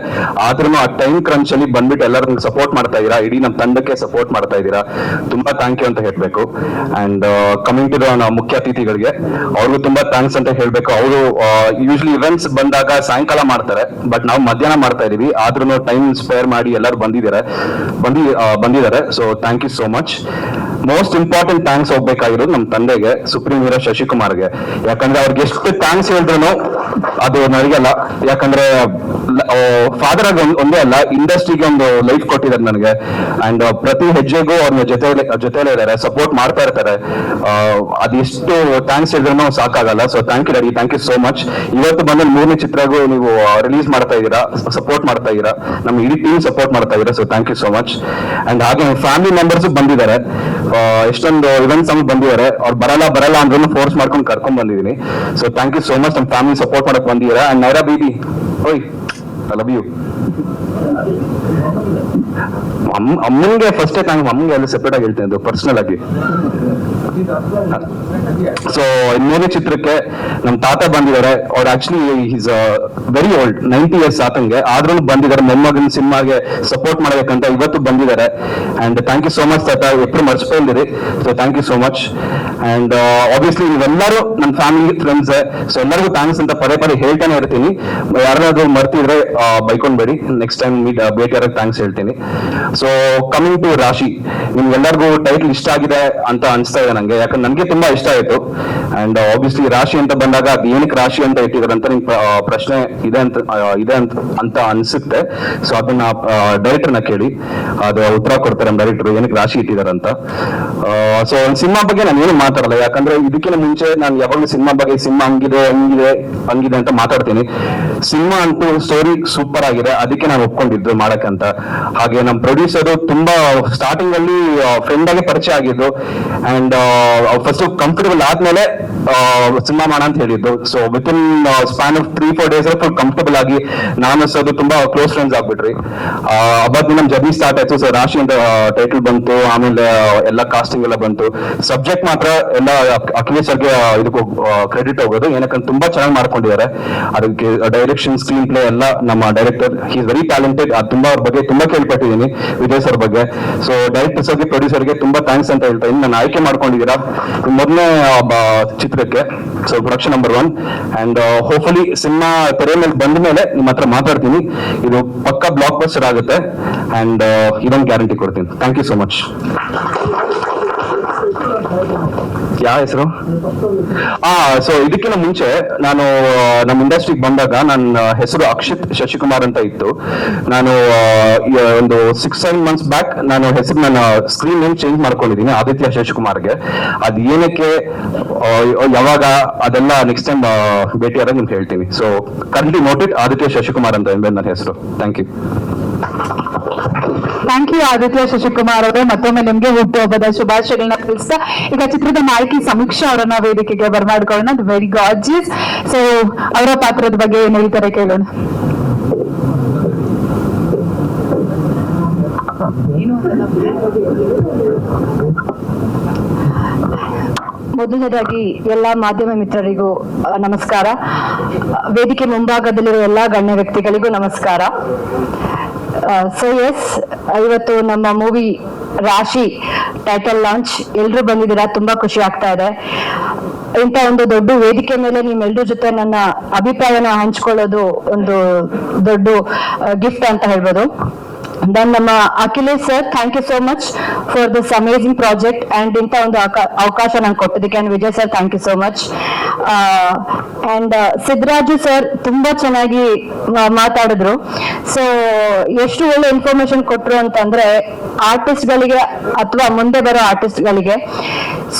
ಆದ್ರೂ ಆ ಟೈಮ್ ಕ್ರಂಚ್ ಅಲ್ಲಿ ಬಂದ್ಬಿಟ್ಟು ಎಲ್ಲರೂ ಸಪೋರ್ಟ್ ಮಾಡ್ತಾ ಇದೀರಾ, ಇಡೀ ನಮ್ಮ ತಂಡಕ್ಕೆ ಸಪೋರ್ಟ್ ಮಾಡ್ತಾ ಇದ್ದೀರಾ. ತುಂಬಾ ಥ್ಯಾಂಕ್ ಯು ಅಂತ ಹೇಳ್ಬೇಕು. ಅಂಡ್ ಕಮಿಂಗ್ ಟು ದ ಮುಖ್ಯ ಅತಿಥಿಗಳಿಗೆ, ಅವ್ರಿಗೂ ತುಂಬಾ ಥ್ಯಾಂಕ್ಸ್ ಅಂತ ಹೇಳ್ಬೇಕು. ಅವರು ಯೂಶಲಿ ಇವೆಂಟ್ಸ್ ಬಂದಾಗ ಸಾಯಂಕಾಲ ಮಾಡ್ತಾರೆ, ಬಟ್ ನಾವು ಮಧ್ಯಾಹ್ನ ಮಾಡ್ತಾ ಇದೀವಿ, ಆದ್ರೂ ಟೈಮ್ ಸ್ಪೇರ್ ಮಾಡಿ ಎಲ್ಲರೂ ಬಂದಿದ್ದಾರೆ. So thank you so much. Most important thanks ಹೋಗ್ಬೇಕಾಗಿರೋದು ನಮ್ಮ ತಂದೆಗೆ, ಸುಪ್ರೀಂ ಹೀರೋ ಶಶಿಕುಮಾರ್ಗೆ. ಯಾಕಂದ್ರೆ ಅವ್ರಿಗೆ ಎಷ್ಟು ಥ್ಯಾಂಕ್ಸ್ ಹೇಳಿದ್ರು ಅದು ನನಗೆಲ್ಲ. ಯಾಕಂದ್ರೆ ಫಾದರ್ ಆಗಿ ಒಂದೇ ಅಲ್ಲ, ಇಂಡಸ್ಟ್ರಿಗೆ ಒಂದು ಲೈಫ್ ಕೊಟ್ಟಿದ್ದಾರೆ ನನಗೆ. ಅಂಡ್ ಪ್ರತಿ ಹೆಜ್ಜೆಗೂ ಅವ್ರನ್ನ ಜೊತೆಲೇ ಇದ್ದಾರೆ, ಸಪೋರ್ಟ್ ಮಾಡ್ತಾ ಇರ್ತಾರೆ. ಅದೆಷ್ಟು ಥ್ಯಾಂಕ್ಸ್ ಹೇಳಿದ್ರು ಸಾಕಾಗಲ್ಲ. So thank you daddy, thank you so much. ಇವತ್ತು ಬಂದ 3ನೇ ಚಿತ್ರಗೂ ನೀವು ರಿಲೀಸ್ ಮಾಡ್ತಾ ಇದ್ದೀರಾ, ಸಪೋರ್ಟ್ ಮಾಡ್ತಾ ಇದ್ದೀರಾ, ನಮ್ಮ ಇಡೀ ಟೀಮ್ ಸಪೋರ್ಟ್ ಮಾಡ್ತಾ ಇದ್ದೀರಾ. So thank you so much. And ಹಾಗೆ ಫ್ಯಾಮಿಲಿ ಮೆಂಬರ್ಸ್ ಬಂದಿದ್ದಾರೆ, ಎಷ್ಟೊಂದು ಇವೆಂಟ್ಸ್ ಬಂದಿದ್ದಾರೆ. ಅವ್ರು ಬರಲ್ಲ ಅಂದ್ರೂ ಫೋರ್ಸ್ ಮಾಡ್ಕೊಂಡು ಕರ್ಕೊಂಡ್ ಬಂದಿದ್ದೀನಿ. So thank you so much, ನಮ್ಮ ಫ್ಯಾಮಿಲಿ ಸಪೋರ್ಟ್ ಮಾಡಕ್ ಬಂದಿದ್ದೀರಾ. ಅಂಡ್ ನೈರಾ ಬೇಬಿ, ಓಯ್ ಐ ಲವ್ ಯು. ಅಮ್ಮನಿಗೆ ಫಸ್ಟ್ ಥ್ಯಾಂಕ್, ಅಮ್ಮನಿಗೆ ಎಲ್ಲ ಸೆಪರೇಟ್ ಆಗಿ ಹೇಳ್ತೇನೆ, ಪರ್ಸನಲ್ ಆಗಿ. ಸೊ 3ನೇ ಚಿತ್ರಕ್ಕೆ ನಮ್ಮ ತಾತ ಬಂದಿದ್ದಾರೆ. ಅವ್ರು actually is very old, 90 years ಆತಂಗೆ, ಆದ್ರೂ ಬಂದಿದ್ದಾರೆ ಮೊಮ್ಮಗನ ಸಿನಿಮಾಗೆ ಸಪೋರ್ಟ್ ಮಾಡಬೇಕಂತ ಇವತ್ತು ಬಂದಿದ್ದಾರೆ. And thank you so much ತಾತ, ಎప్పుడు ಮರ್ಚಿపోయింದಿರಿ. So thank you so much. And obviously ನೀವೆಲ್ಲರೂ ನನ್ನ ಫ್ಯಾಮಿಲಿ ಫ್ರೆಂಡ್ಸ್, ಸೊ ಎಲ್ಲರಿಗೂ ಥ್ಯಾಂಕ್ಸ್ ಅಂತ ಪದೇ ಹೇಳ್ತಾನೆ ಇರ್ತೀನಿ. ಯಾರಾದ್ರೂ ಮರ್ತಿದ್ರೆ ಬೈಕೊಂಡ್ಬೇಡಿ, ನೆಕ್ಸ್ಟ್ ಟೈಮ್ ಭೇಟಿಯಾದಾಗ ಥ್ಯಾಂಕ್ಸ್ ಹೇಳ್ತೀನಿ. ಸೊ ಕಮಿಂಗ್ ಟು ರಾಶಿ, ನಿಮ್ಗೆಲ್ಲರಿಗೂ ಟೈಟಲ್ ಇಷ್ಟ ಆಗಿದೆ ಅಂತ ಅನ್ಸ್ತಾ ಇದೆ ನಂಗೆ, ಯಾಕಂದ್ರೆ ನನಗೆ ತುಂಬಾ ಇಷ್ಟ ಆಯ್ತು. ಅಂಡ್ ಆಬ್ವಿಯಸ್ಲಿ ರಾಶಿ ಅಂತ ಬಂದಾಗ ಅದು ಏನಕ್ಕೆ ರಾಶಿ ಅಂತ ಇಟ್ಟಿದ್ದಾರೆ ಅಂತ ನಿಮ್ಗೆ ಪ್ರಶ್ನೆ ಇದೆ ಅಂತ ಅನ್ಸುತ್ತೆ. ಸೊ ಅದನ್ನ ಡೈರೆಕ್ಟರ್ನ ಕೇಳಿ ಅದು ಉತ್ತರ ಕೊಡ್ತಾರೆ ಡೈರೆಕ್ಟರ್ ಏನಕ್ಕೆ ರಾಶಿ ಇಟ್ಟಿದ್ದಾರೆ ಅಂತ. ಸೊ ಸಿನಿಮಾ ಬಗ್ಗೆ ನಾನು ಏನು ಮಾತಾಡಲ್ಲ, ಯಾಕಂದ್ರೆ ಇದಕ್ಕಿಂತ ಮುಂಚೆ ನಾನು ಯಾವಾಗಲೂ ಸಿನಿಮಾ ಬಗ್ಗೆ ಸಿನಿಮಾ ಹಂಗಿದೆ ಅಂತ ಮಾತಾಡ್ತೀನಿ. ಸಿನಿಮಾ ಅಂತೂ ಸ್ಟೋರಿ ಸೂಪರ್ ಆಗಿದೆ, ಅದಕ್ಕೆ ನಾನು ಒಪ್ಕೊಂಡಿದ್ದು ಮಾಡಕ್ಕಂತ. ಹಾಗೆ ನಮ್ಮ ಪ್ರೊಡ್ಯೂಸರ್ ತುಂಬಾ ಸ್ಟಾರ್ಟಿಂಗ್ ಅಲ್ಲಿ ಫ್ರೆಂಡ್ ಆಗಿ ಪರಿಚಯ ಆಗಿದ್ದು. ಅಂಡ್ ಫಸ್ಟ್ ಕಂಫರ್ಟಬಲ್ ಆದ್ಮೇಲೆ ಸಿನಿಮಾ ಮಾಡ ಅಂತ ಹೇಳಿದ್ದು. So with in span of 3-4 days full comfortable ಆಗಿ ನಾನು ಅದು ತುಂಬಾ ಕ್ಲೋಸ್ ಫ್ರೆಂಡ್ಸ್ ಆಗ್ಬಿಟ್ರಿ. ಅಬ್ಬಾದ್ಮೇಲೆ ನಮ್ ಜರ್ನಿ ಸ್ಟಾರ್ಟ್ ಆಯ್ತು. ಸೊ ರಾಶಿ ಅಂತ ಟೈಟಲ್ ಬಂತು, ಆಮೇಲೆ ಎಲ್ಲ ಕಾಸ್ಟಿಂಗ್ ಎಲ್ಲ ಬಂತು. ಸಬ್ಜೆಕ್ಟ್ ಮಾತ್ರ ಎಲ್ಲ ಅಖಿಲೇಶ್ ಸರ್ಗೆ ಇದಕ್ಕೂ ಕ್ರೆಡಿಟ್ ಹೋಗೋದು, ಏನಕ್ಕಂತ ತುಂಬಾ ಚೆನ್ನಾಗಿ ಮಾಡ್ಕೊಂಡಿದ್ದಾರೆ. ಅದಕ್ಕೆ ಡೈರೆಕ್ಷನ್, ಸ್ಕ್ರೀನ್ ಪ್ಲೇ ಎಲ್ಲ ನಮ್ಮ director, he is very talented. ತುಂಬಾ ಅವ್ರ ಬಗ್ಗೆ ತುಂಬಾ ಕೇಳ್ಪಟ್ಟಿದ್ದೀನಿ, ವಿಜಯ್ ಸರ್ ಬಗ್ಗೆ. ಸೊ ಡೈರೆಕ್ಟರ್ಸ್ ಆಗಿ ಪ್ರೊಡ್ಯೂಸರ್ಗೆ ತುಂಬಾ ಥ್ಯಾಂಕ್ಸ್ ಅಂತ ಹೇಳ್ತಾ ಇದ್ದೀನಿ. ನಾನು ಆಯ್ಕೆ ಮಾಡ್ಕೊಂಡಿದ್ದೀರಾ ಮೊದಲನೇ ಚಿತ್ರಕ್ಕೆ. So production number 1. And hopefully cinema ತೆರೆ ಮೇಲೆ ಬಂದ ಮೇಲೆ ನಿಮ್ಮ ಹತ್ರ ಮಾತಾಡ್ತೀನಿ. ಇದು ಪಕ್ಕಾ ಬ್ಲಾಕ್ ಬಸ್ಟರ್ ಆಗುತ್ತೆ. ಅಂಡ್ ಇದೊಂದು ಗ್ಯಾರಂಟಿ ಕೊಡ್ತೀನಿ. Thank you so much. ಯಾವ ಹೆಸರು? ಸೊ ಇದಕ್ಕಿಂತ ಮುಂಚೆ ನಾನು ನಮ್ಮ ಇಂಡಸ್ಟ್ರಿಗೆ ಬಂದಾಗ ನನ್ನ ಹೆಸರು ಅಕ್ಷಿತ್ ಶಶಿಕುಮಾರ್ ಅಂತ ಇತ್ತು. ನಾನು ಒಂದು 6-7 months ಬ್ಯಾಕ್ ನಾನು ಹೆಸರು ನನ್ನ ಸ್ಕ್ರೀನ್ ನೇಮ್ ಚೇಂಜ್ ಮಾಡ್ಕೊಂಡಿದ್ದೀನಿ ಆದಿತ್ಯ ಶಶಿಕುಮಾರ್ಗೆ. ಅದ್ ಏನಕ್ಕೆ, ಯಾವಾಗ, ಅದೆಲ್ಲ ನೆಕ್ಸ್ಟ್ ಟೈಮ್ ಭೇಟಿಯಾದಾಗ ನಿಮ್ಗೆ ಹೇಳ್ತೀನಿ. So currently noted Aditya Shashikumar ಅಂತ ನನ್ನ ಹೆಸರು. Thank you. Thank you Aditya Shashikumar ಅವರೇ. ಮತ್ತೊಮ್ಮೆ ನಿಮ್ಗೆ ಹುಟ್ಟುಹಬ್ಬದ ಶುಭಾಶಯಗಳನ್ನ ತಿಳಿಸ್ತಾ ಈಗ ಚಿತ್ರದ ನಾಯಕಿ ಸಮೀಕ್ಷಾ ಅವರನ್ನ ವೇದಿಕೆಗೆ ಬರಮಾಡ್ಕೊಳ್ಳೋಣ. Very gorgeous. ಸೊ ಅವರ ಪಾತ್ರದ ಬಗ್ಗೆ ಏನ್ ಹೇಳ್ತಾರೆ ಕೇಳೋಣ. ಮೊದಲನೇದಾಗಿ ಎಲ್ಲಾ ಮಾಧ್ಯಮ ಮಿತ್ರರಿಗೂ ನಮಸ್ಕಾರ. ವೇದಿಕೆ ಮುಂಭಾಗದಲ್ಲಿರುವ ಎಲ್ಲಾ ಗಣ್ಯ ವ್ಯಕ್ತಿಗಳಿಗೂ ನಮಸ್ಕಾರ. ಸೊ ಎಸ್, ಇವತ್ತು ನಮ್ಮ ಮೂವಿ ರಾಶಿ ಟೈಟಲ್ ಲಾಂಚ್ ಎಲ್ರು ಬಂದಿದ್ದೀರಾ, ತುಂಬಾ ಖುಷಿ ಆಗ್ತಾ ಇದೆ. ಇಂಥ ಒಂದು ದೊಡ್ಡ ವೇದಿಕೆ ಮೇಲೆ ನಿಮ್ಮೆಲ್ರ ಜೊತೆ ನನ್ನ ಅಭಿಪ್ರಾಯನ ಹಂಚ್ಕೊಳ್ಳೋದು ಒಂದು ದೊಡ್ಡ ಗಿಫ್ಟ್ ಅಂತ ಹೇಳ್ಬೋದು. ದೆನ್ ನಮ್ಮ Akhilesh sir, thank you so much for this amazing project and ಇಂಥ ಒಂದು ಅವಕಾಶ ನಂಗೆ ಕೊಟ್ಟಿದ್ದಕ್ಕೆ. And Vijay sir, thank you so much. And Siddaraju sir ತುಂಬಾ ಚೆನ್ನಾಗಿ ಮಾತಾಡಿದ್ರು. ಸೊ ಎಷ್ಟು ಒಳ್ಳೆ ಇನ್ಫಾರ್ಮೇಶನ್ ಕೊಟ್ರು ಅಂತಂದ್ರೆ ಆರ್ಟಿಸ್ಟ್ ಗಳಿಗೆ ಅಥವಾ ಮುಂದೆ ಬರೋ ಆರ್ಟಿಸ್ಟ್ ಗಳಿಗೆ.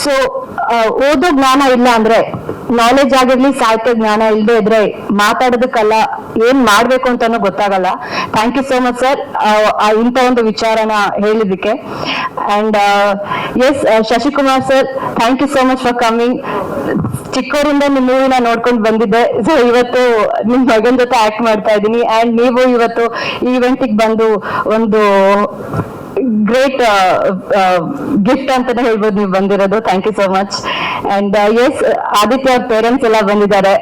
ಸೊ ಓದೋ ಜ್ಞಾನ ಇಲ್ಲ ಅಂದ್ರೆ, ನಾಲೆಜ್ ಆಗಿರ್ಲಿ, ಸಾಹಿತ್ಯ ಜ್ಞಾನ ಇಲ್ಲದೆ ಇದ್ರೆ ಮಾತಾಡೋದಕ್ಕಲ್ಲ, ಏನ್ ಮಾಡ್ಬೇಕು ಅಂತಾನು ಗೊತ್ತಾಗಲ್ಲ. Thank you so much sir ಇಂಥ ಒಂದು ವಿಚಾರನ ಹೇಳಿದಕ್ಕೆ. And yes, Shashikumar sir, thank you so much for coming. ಚಿಕ್ಕವರಿಂದ ನಿಮ್ ಮೂವಿನ ನೋಡ್ಕೊಂಡು ಬಂದಿದ್ದೆ. ಸೊ ಇವತ್ತು ನಿಮ್ ಮಗನ್ ಜೊತೆ ಆಕ್ಟ್ ಮಾಡ್ತಾ ಇದ್ದೀನಿ. ಅಂಡ್ ನೀವು ಇವತ್ತು ಈ ಇವೆಂಟಿಗೆ ಬಂದು ಒಂದು ಗ್ರೇಟ್ ಗಿಫ್ಟ್ ಅಂತಾನೆ ಹೇಳ್ಬೋದು ನೀವು ಬಂದಿರೋದು. Thank you so much. And yes, Aditya ಅವ್ರ ಪೇರೆಂಟ್ಸ್ ಎಲ್ಲ ಬಂದಿದ್ದಾರೆ.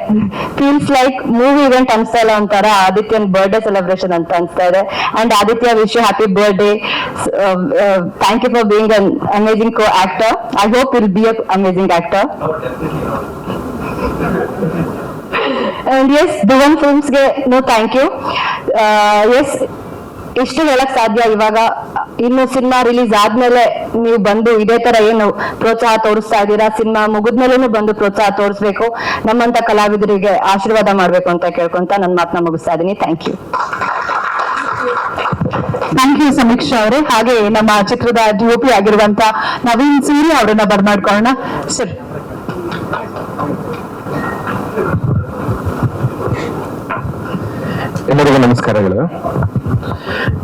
ಫೀಲ್ಸ್ ಲೈಕ್ ಮೂವಿ ಇವೆಂಟ್ ಅನ್ಸ್ತಾ ಇಲ್ಲ, ಒಂಥರ ಆದಿತ್ಯನ್ ಬರ್ಡೇ ಸೆಲೆಬ್ರೇಷನ್ ಅಂತ ಅನ್ಸ್ತಾ ಇದೆ. And Aditya, wish you happy birthday. Thank you for being an amazing co actor. I hope will be a amazing actor. And yes, Dhuvan ಫಿಲ್ಮ್ಸ್ಗೆ ನೋ ಥ್ಯಾಂಕ್ ಯು. ಎಸ್, ಎಷ್ಟು ಹೇಳಕ್ ಸಾಧ್ಯ. ಇವಾಗ ಇನ್ನು ಸಿನಿಮಾ ರಿಲೀಸ್ ಆದ್ಮೇಲೆ ನೀವು ಬಂದು ಇದೇ ತರ ಏನು ಪ್ರೋತ್ಸಾಹ ತೋರಿಸ್ತಾ ಇದ್ದೀರಾ, ಸಿನಿಮಾ ಮುಗಿದ್ಮೇಲೆನೂ ಬಂದು ಪ್ರೋತ್ಸಾಹ ತೋರಿಸ್ಬೇಕು, ನಮ್ಮಂತ ಕಲಾವಿದರಿಗೆ ಆಶೀರ್ವಾದ ಮಾಡ್ಬೇಕು ಅಂತ ಕೇಳ್ಕೊಂತ ನನ್ನ ಮಾತನ್ನ ಮುಗಿಸ್ತಾ ಇದೀನಿ. Thank you. ಥ್ಯಾಂಕ್ ಯು ಸಮೀಕ್ಷಾ ಅವರೇ. ಹಾಗೆ ನಮ್ಮ ಚಿತ್ರದ DOP ಆಗಿರುವಂತ ನವೀನ್ ಸೂರಿ ಅವರನ್ನ ಬರ್ಮಾಡ್ಕೊಳ್ಳೋಣ ಸರ್. ಎಲ್ಲರಿಗೂ ನಮಸ್ಕಾರಗಳು.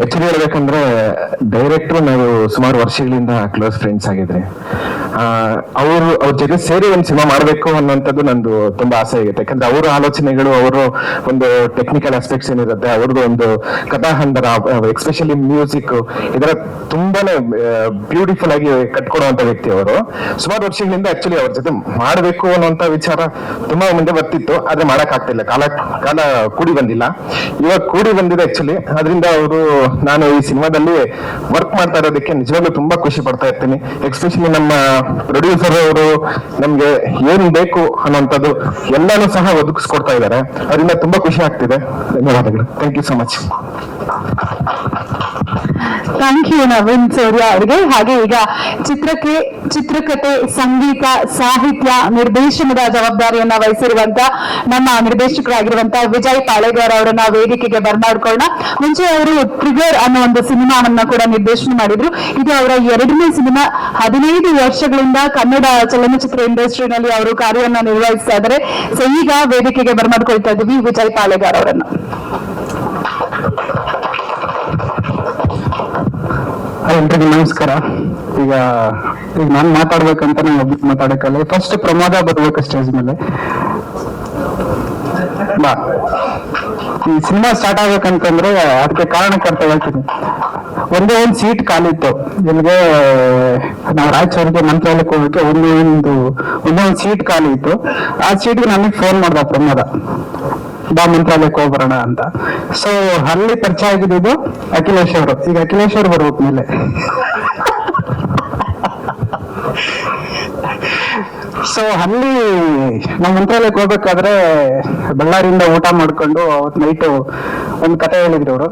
ಆಕ್ಚುಲಿ ಹೇಳ್ಬೇಕಂದ್ರೆ ಡೈರೆಕ್ಟರ್ ನಾವು ಸುಮಾರು ವರ್ಷಗಳಿಂದ ಕ್ಲೋಸ್ ಫ್ರೆಂಡ್ಸ್ ಆಗಿದ್ರೆ, ಅವ್ರ ಜೊತೆ ಸೇರಿ ಒಂದು ಸಿನಿಮಾ ಮಾಡಬೇಕು ಅನ್ನೋಂಥದ್ದು ನಂದು ತುಂಬಾ ಆಸೆ ಆಗುತ್ತೆ. ಯಾಕಂದ್ರೆ ಅವರ ಆಲೋಚನೆಗಳು, ಅವರು ಒಂದು ಟೆಕ್ನಿಕಲ್ ಆಸ್ಪೆಕ್ಟ್ಸ್ ಏನಿರುತ್ತೆ, ಅವ್ರದ್ದು ಒಂದು ಕಥಾಹಂದರ, ಎಕ್ಸ್ಪೆಷಲಿ ಮ್ಯೂಸಿಕ್, ಇದರ ತುಂಬಾನೇ ಬ್ಯೂಟಿಫುಲ್ ಆಗಿ ಕಟ್ಕೊಡುವಂತ ವ್ಯಕ್ತಿ ಅವರು. ಸುಮಾರು ವರ್ಷಗಳಿಂದ ಆಕ್ಚುಲಿ ಅವ್ರ ಜೊತೆ ಮಾಡಬೇಕು ಅನ್ನುವಂತ ವಿಚಾರ ತುಂಬಾ ಮುಂದೆ ಬರ್ತಿತ್ತು, ಆದ್ರೆ ಮಾಡಕ್ ಆಗ್ತಿಲ್ಲ, ಕಾಲ ಕೂಡಿ ಬಂದಿಲ್ಲ. ಇವಾಗ ಕೂಡಿ ಬಂದಿದೆ ಆಕ್ಚುಲಿ. ಅದರಿಂದ ನಾನು ಈ ಸಿನಿಮಾದಲ್ಲಿ ವರ್ಕ್ ಮಾಡ್ತಾ ಇರೋದಕ್ಕೆ ನಿಜವಾಗ್ಲೂ ತುಂಬಾ ಖುಷಿ ಪಡ್ತಾ ಇರ್ತೀನಿ. ಎಕ್ಸ್ಪೆಷಲಿ ನಮ್ಮ ಪ್ರೊಡ್ಯೂಸರ್ ಅವರು ನಮ್ಗೆ ಏನ್ ಬೇಕು ಅನ್ನೋಂಥದ್ದು ಎಲ್ಲಾನು ಸಹ ಒದಗಿಸ್ಕೊಡ್ತಾ ಇದ್ದಾರೆ. ಅದರಿಂದ ತುಂಬಾ ಖುಷಿ ಆಗ್ತಿದೆ. ಧನ್ಯವಾದಗಳು. Thank you so much. Thank you Naveen Surya ಅವರಿಗೆ. ಹಾಗೆ ಈಗ ಚಿತ್ರಕಥೆ, ಸಂಗೀತ, ಸಾಹಿತ್ಯ, ನಿರ್ದೇಶನದ ಜವಾಬ್ದಾರಿಯನ್ನ ವಹಿಸಿರುವಂತ ನಮ್ಮ ನಿರ್ದೇಶಕರಾಗಿರುವಂತ ವಿಜಯ್ ಪಾಳೆಗಾರ್ ಅವರನ್ನ ವೇದಿಕೆಗೆ ಬರ್ಮಾಡ್ಕೊಳ್ಳೋಣ. ಮುಂಚೆ ಅವರು ಟ್ರಿಗರ್ ಅನ್ನೋ ಒಂದು ಸಿನಿಮಾವನ್ನ ಕೂಡ ನಿರ್ದೇಶನ ಮಾಡಿದ್ರು. ಇದು ಅವರ 2ನೇ ಸಿನಿಮಾ. 15 ವರ್ಷಗಳಿಂದ ಕನ್ನಡ ಚಲನಚಿತ್ರ ಇಂಡಸ್ಟ್ರಿನಲ್ಲಿ ಅವರು ಕಾರ್ಯವನ್ನ ನಿರ್ವಹಿಸ್ತಾ ಇದ್ದಾರೆ. ಸೊ ಈಗ ವೇದಿಕೆಗೆ ಬರ್ಮಾಡ್ಕೊಳ್ತಾ ಇದ್ದೀವಿ ವಿಜಯ್ ಪಾಳೆಗಾರ್ ಅವರನ್ನ. ಎಲ್ರಿಗೂ ನಮಸ್ಕಾರ. ಈಗ ನಾನು ಮಾತಾಡ್ಬೇಕಂತ ನಾನು ಒಬ್ಬ ಮಾತಾಡಕ್ಕಲ್ಲ. ಫಸ್ಟ್ ಪ್ರಮೋದ ಬರ್ಬೇಕು ಸ್ಟೇಜ್ ಮೇಲೆ. ಬಾ. ಈ ಸಿನಿಮಾ ಸ್ಟಾರ್ಟ್ ಆಗ್ಬೇಕಂತಂದ್ರೆ ಅದಕ್ಕೆ ಕಾರಣ ಕೊಡ್ತಾ ಹೇಳ್ತೀನಿ. ಒಂದೇ ಒಂದು ಸೀಟ್ ಖಾಲಿತ್ತು. ಇಲ್ಲಿಗೆ ನಾವು ರಾಯಚೂರಿಗೆ ಮಂತ್ರಾಲಯಕ್ಕೆ ಹೋಗಕ್ಕೆ ಒಂದೇ ಒಂದು ಸೀಟ್ ಖಾಲಿ ಇತ್ತು. ಆ ಸೀಟ್ಗೆ ನನಗೆ ಫೋನ್ ಮಾಡ್ದ ಪ್ರಮೋದ, ಬಾ ಮಂತ್ರಾಲಯಕ್ಕೆ ಹೋಗ್ಬರೋಣ ಅಂತ. ಸೊ ಅಲ್ಲಿ ಪರಿಚಯ ಆಗಿದ್ದು ಅಖಿಲೇಶ್ ಅವರು. ಈಗ ಅಖಿಲೇಶ್ ಅವರು ಬರ್ಬೇಕು ಮೇಲೆ. ಸೊ ಅಲ್ಲಿ ನಾವು ಮಂತ್ರಾಲಯಕ್ಕೆ ಹೋಗ್ಬೇಕಾದ್ರೆ ಬಳ್ಳಾರಿಯಿಂದ ಊಟ ಮಾಡ್ಕೊಂಡು ಅವತ್ತು ನೈಟು ಒಂದು ಕತೆ ಹೇಳಿದ್ರು ಅವರು.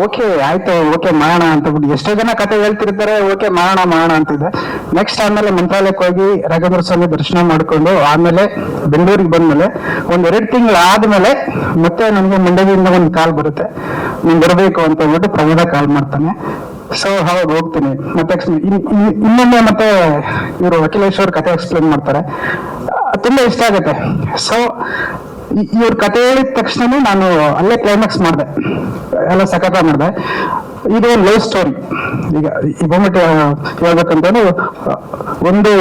ಓಕೆ ಆಯ್ತು, ಓಕೆ ಮಾಡೋಣ ಅಂತ ಬಿಟ್ಟು ಎಷ್ಟೋ ಜನ ಕತೆ ಹೇಳ್ತಿರ್ತಾರೆ, ಓಕೆ ಮಾಡೋಣ ಅಂತಿದೆ. ನೆಕ್ಸ್ಟ್ ಆಮೇಲೆ ಮಂತ್ರಾಲಯಕ್ಕೆ ಹೋಗಿ ರಾಘವೇಂದ್ರ ಸ್ವಾಮಿ ದರ್ಶನ ಮಾಡ್ಕೊಂಡು ಆಮೇಲೆ ಬೆಂಗಳೂರಿಗೆ ಬಂದ್ಮೇಲೆ 1-2 ತಿಂಗಳು ಆದ್ಮೇಲೆ ಮತ್ತೆ ನಮ್ಗೆ ಮಂಡ್ಯದಿಂದ ಒಂದು ಕಾಲ್ ಬರುತ್ತೆ, ನೀನ್ ಬರ್ಬೇಕು ಅಂತ ಹೇಳ್ಬಿಟ್ಟು ಪ್ರಮೋದ ಕಾಲ್ ಮಾಡ್ತಾನೆ. ಸೊ ಅವಾಗ ಹೋಗ್ತೀನಿ. ಮತ್ತೆ ಇನ್ನೊಮ್ಮೆ ಮತ್ತೆ ಇವರು ಅಖಿಲೇಶ್ ಅವ್ರ ಕತೆ ಎಕ್ಸ್ಪ್ಲೇನ್ ಮಾಡ್ತಾರೆ, ತುಂಬಾ ಇಷ್ಟ ಆಗುತ್ತೆ. ಸೊ ಇವ್ರ ಕತೆ ಹೇಳಿದ ತಕ್ಷಣ ನಾನು ಅಲ್ಲೇ ಕ್ಲೈಮ್ಯಾಕ್ಸ್ ಮಾಡಿದೆ, ಎಲ್ಲ ಸಖತ ಮಾಡಿದೆ. ಇದು ಒಂದು ಲವ್ ಸ್ಟೋರಿ. ಈಗ ಬಂದ್ಬಿಟ್ಟು ಹೇಳ್ಬೇಕಂತಂದ್ರೆ ಒಂದು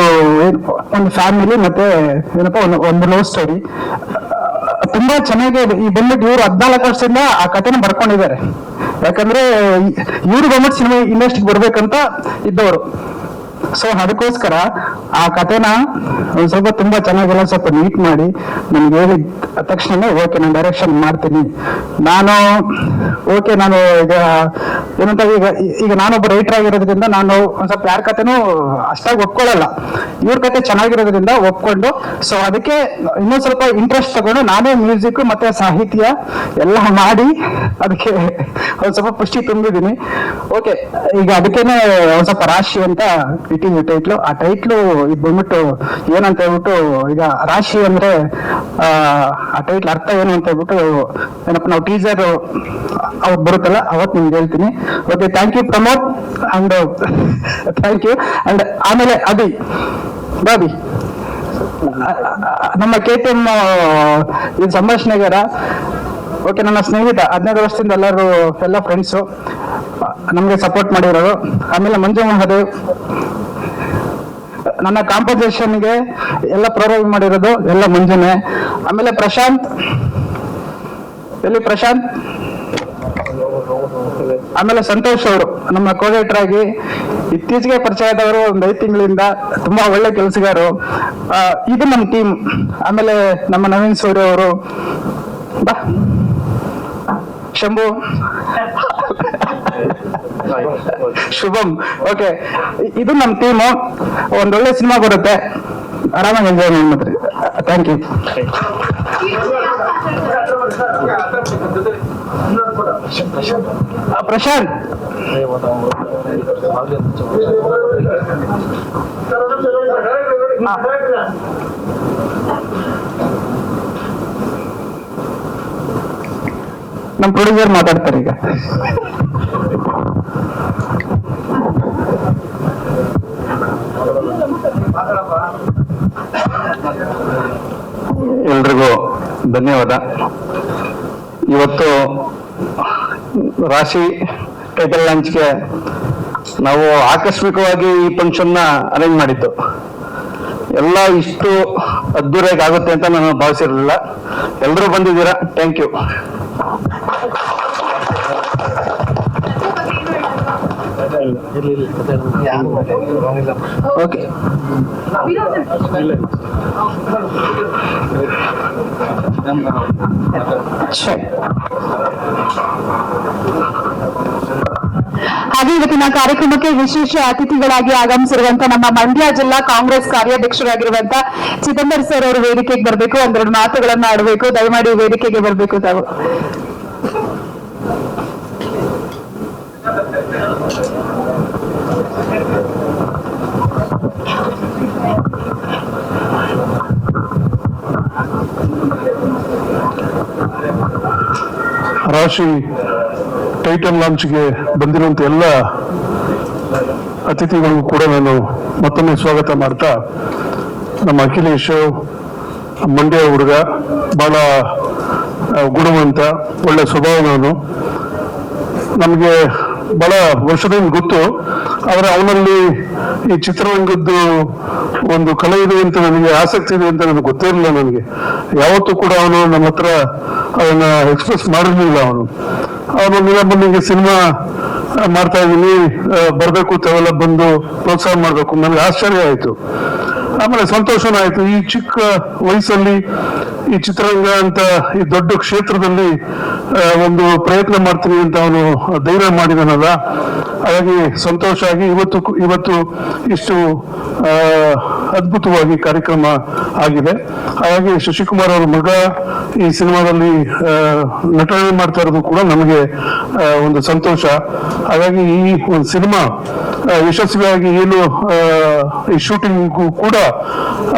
ಫ್ಯಾಮಿಲಿ ಮತ್ತೆ ಏನಪ್ಪಾ ಒಂದು ಲವ್ ಸ್ಟೋರಿ ತುಂಬಾ ಚೆನ್ನಾಗಿ. ಈ ಬಂದ್ಬಿಟ್ಟು ಇವ್ರು 14 ವರ್ಷದಿಂದ ಆ ಕಥೆನ ಬರ್ಕೊಂಡಿದ್ದಾರೆ. ಯಾಕಂದ್ರೆ ಇವ್ರು ಬಂದ್ಬಿಟ್ಟು ಸಿನಿಮಾ ಇಂಡಸ್ಟ್ರಿಗೆ ಬರ್ಬೇಕಂತ ಇದ್ದವರು. ಸೊ ಅದಕ್ಕೋಸ್ಕರ ಆ ಕಥೆನ ಒಂದ್ ಸ್ವಲ್ಪ ತುಂಬಾ ಚೆನ್ನಾಗೆಲ್ಲ ಸ್ವಲ್ಪ ನೀಟ್ ಮಾಡಿ ನನ್ಗೆ ಹೇಳಿದ ತಕ್ಷಣ ಓಕೆ ನಾನು ಡೈರೆಕ್ಷನ್ ಮಾಡ್ತೀನಿ. ನಾನು ಈಗ ಏನಂತ ಈಗ ನಾನೊಬ್ಬ ರೈಟರ್ ಆಗಿರೋದ್ರಿಂದ ನಾನು ಒಂದ್ ಸ್ವಲ್ಪ ಯಾರ ಕಥೆನೂ ಅಷ್ಟಾಗಿ ಒಪ್ಕೊಳ್ಳಲ್ಲ. ಇವ್ರ ಕತೆ ಚೆನ್ನಾಗಿರೋದ್ರಿಂದ ಒಪ್ಕೊಂಡು, ಸೊ ಅದಕ್ಕೆ ಇನ್ನೊಂದ್ ಸ್ವಲ್ಪ ಇಂಟ್ರೆಸ್ಟ್ ತಗೊಂಡು ನಾನೇ ಮ್ಯೂಸಿಕ್ ಮತ್ತೆ ಸಾಹಿತ್ಯ ಎಲ್ಲ ಮಾಡಿ ಅದಕ್ಕೆ ಒಂದ್ ಸ್ವಲ್ಪ ಪುಷ್ಟಿ ತುಂಬಿದ್ದೀನಿ. ಓಕೆ, ಈಗ ಅದಕ್ಕೇನೆ ಒಂದ್ ಸ್ವಲ್ಪ ರಾಶಿ ಅಂತ ಇಟ್ಟಿದ್ವಿ ಟೈಟ್ಲು. ಆ ಟೈಟ್ಲು ಇದು ಬಂದ್ಬಿಟ್ಟು ಏನಂತ ಹೇಳ್ಬಿಟ್ಟು, ಈಗ ರಾಶಿ ಅಂದ್ರೆ ಆ ಟೈಟ್ಲ್ ಅರ್ಥ ಏನು ಅಂತ ಹೇಳ್ಬಿಟ್ಟು ಏನಪ್ಪ ನಾವು ಟೀಸರ್ ಅವ್ರು ಬರುತ್ತಲ್ಲ ಅವತ್ತು ನಿಮ್ಗೆ ಹೇಳ್ತೀನಿ. Okay, thank you Pramod and thank you. And ಆಮೇಲೆ ಬಾಬಿ ನಮ್ಮ KTM ಇದು ಸಂಭಾಷಣೆಗಾರ. ಓಕೆ, ನನ್ನ ಸ್ನೇಹಿತ 15 ವರ್ಷದಿಂದ ಎಲ್ಲ ಫ್ರೆಂಡ್ಸು ನಮ್ಗೆ ಸಪೋರ್ಟ್ ಮಾಡಿರೋರು. ಆಮೇಲೆ ಮಂಜು ಮಹಾದೇವ್ ನನ್ನ ಕಾಂಪೋಸಿಷನ್ಗೆ ಎಲ್ಲ ಪ್ರೋಗ್ರಾಮ್ ಮಾಡಿರೋದು ಎಲ್ಲ ಮಂಜುನೆ. ಆಮೇಲೆ ಪ್ರಶಾಂತ್ ಆಮೇಲೆ ಸಂತೋಷ್ ಅವರು ನಮ್ಮ ಕೋಆರ್ಡಿನೇಟರ್ ಆಗಿ ಇತ್ತೀಚೆಗೆ ಪರಿಚಯ ಆದವರು ಒಂದು 5 ತಿಂಗಳಿಂದ ತುಂಬಾ ಒಳ್ಳೆ ಕೆಲಸಗಾರರು. ಇದು ನಮ್ಮ ಟೀಮ್. ಆಮೇಲೆ ನಮ್ಮ ನವೀನ್ ಸೂರ್ಯ ಅವರು, ಬಾ ಶಂಭು, ಶುಭಂ. ಓಕೆ, ಇದು ನಮ್ಮ ಟೀಮು. ಒಂದೊಳ್ಳೆ ಸಿನಿಮಾ ಬರುತ್ತೆ, ಆರಾಮಾಗಿ ಎಂಜಾಯ್ ಮಾಡ್ರಿ. Thank you. ಪ್ರಶಾಂತ್, ನಮ್ಮ ಪ್ರೊಡ್ಯೂಸರ್ ಮಾತಾಡ್ತಾರೆ ಈಗ. ಎಲ್ರಿಗೂ ಧನ್ಯವಾದ. ಇವತ್ತು ರಾಶಿ ಟೈಟಲ್ ಲಾಂಚ್ಗೆ ನಾವು ಆಕಸ್ಮಿಕವಾಗಿ ಈ ಫಂಕ್ಷನ್ನ ಅರೇಂಜ್ ಮಾಡಿದ್ದು. ಎಲ್ಲ ಇಷ್ಟು ಅದ್ದೂರಿಯಾಗಿ ಆಗುತ್ತೆ ಅಂತ ನಾನು ಭಾವಿಸಿರಲಿಲ್ಲ. ಎಲ್ಲರೂ ಬಂದಿದ್ದೀರಾ, ಥ್ಯಾಂಕ್ ಯು. ಓಕೆ, ಹಾಗೆ ಇವತ್ತಿನ ಕಾರ್ಯಕ್ರಮಕ್ಕೆ ವಿಶೇಷ ಅತಿಥಿಗಳಾಗಿ ಆಗಮಿಸಿರುವಂತ ನಮ್ಮ ಮಂಡ್ಯ ಜಿಲ್ಲಾ ಕಾಂಗ್ರೆಸ್ ಕಾರ್ಯಾಧ್ಯಕ್ಷರಾಗಿರುವಂತ ಚಿದಂಬರ್ ಸರ್ ಅವರು ವೇದಿಕೆಗೆ ಬರಬೇಕು, ಒಂದೆರಡು ಮಾತುಗಳನ್ನ ಆಡಬೇಕು. ದಯಮಾಡಿ ವೇದಿಕೆಗೆ ಬರಬೇಕು ತಾವು. ರಾಶಿ ಟೈಟಲ್ ಲಾಂಚ್ಗೆ ಬಂದಿರುವಂತ ಎಲ್ಲ ಅತಿಥಿಗಳಿಗೂ ಕೂಡ ನಾನು ಮತ್ತೊಮ್ಮೆ ಸ್ವಾಗತ ಮಾಡ್ತಾ, ನಮ್ಮ ಅಖಿಲೇಶ್ ಮಂಡ್ಯ ಹುಡುಗ, ಬಹಳ ಗುಣವಂತ, ಒಳ್ಳೆ ಸ್ವಭಾವನವನು. ನಮಗೆ ಬಹಳ ವರ್ಷದಿಂದ ಗೊತ್ತು, ಆದರೆ ಅವನಲ್ಲಿ ಈ ಚಿತ್ರರಂಗದ್ದು ಒಂದು ಕಲೆ ಇದೆ ಅಂತ ನನಗೆ ಆಸಕ್ತಿ ಇದೆ ಅಂತ ನನಗೆ ಗೊತ್ತೇ ಇರಲಿಲ್ಲ. ನನಗೆ ಯಾವತ್ತೂ ಕೂಡ ಅವನು ನಮ್ಮ ಹತ್ರ ಅದನ್ನ ಎಕ್ಸ್ಪ್ರೆಸ್ ಮಾಡಿರ್ಲಿಲ್ಲ. ಅವನು ನಿಮಗೆ ಸಿನಿಮಾ ಮಾಡ್ತಾ ಇದ್ದೀನಿ, ಬರ್ಬೇಕು, ತಾವೆಲ್ಲ ಬಂದು ಪ್ರೋತ್ಸಾಹ ಮಾಡ್ಬೇಕು. ನನಗೆ ಆಶ್ಚರ್ಯ ಆಯ್ತು. ಆಮೇಲೆ ಸಂತೋಷನೂ ಆಯ್ತು. ಈ ಚಿಕ್ಕ ವಯಸ್ಸಲ್ಲಿ ಈ ಚಿತ್ರರಂಗ ಅಂತ ಈ ದೊಡ್ಡ ಕ್ಷೇತ್ರದಲ್ಲಿ ಒಂದು ಪ್ರಯತ್ನ ಮಾಡ್ತೀನಿ ಅಂತ ಅವನು ಧೈರ್ಯ ಮಾಡಿದನಲ್ಲ, ಹಾಗಾಗಿ ಸಂತೋಷ ಆಗಿ ಇವತ್ತು ಇಷ್ಟು ಅದ್ಭುತವಾಗಿ ಕಾರ್ಯಕ್ರಮ ಆಗಿದೆ. ಹಾಗಾಗಿ ಶಶಿಕುಮಾರ್ ಅವ್ರ ಮಗ ಈ ಸಿನಿಮಾದಲ್ಲಿ ನಟನೆ ಮಾಡ್ತಾ ಇರೋದು ಕೂಡ ನಮಗೆ ಒಂದು ಸಂತೋಷ. ಹಾಗಾಗಿ ಈ ಒಂದು ಸಿನಿಮಾ ಯಶಸ್ವಿಯಾಗಿ ಏನು ಈ ಶೂಟಿಂಗ್ ಕೂಡ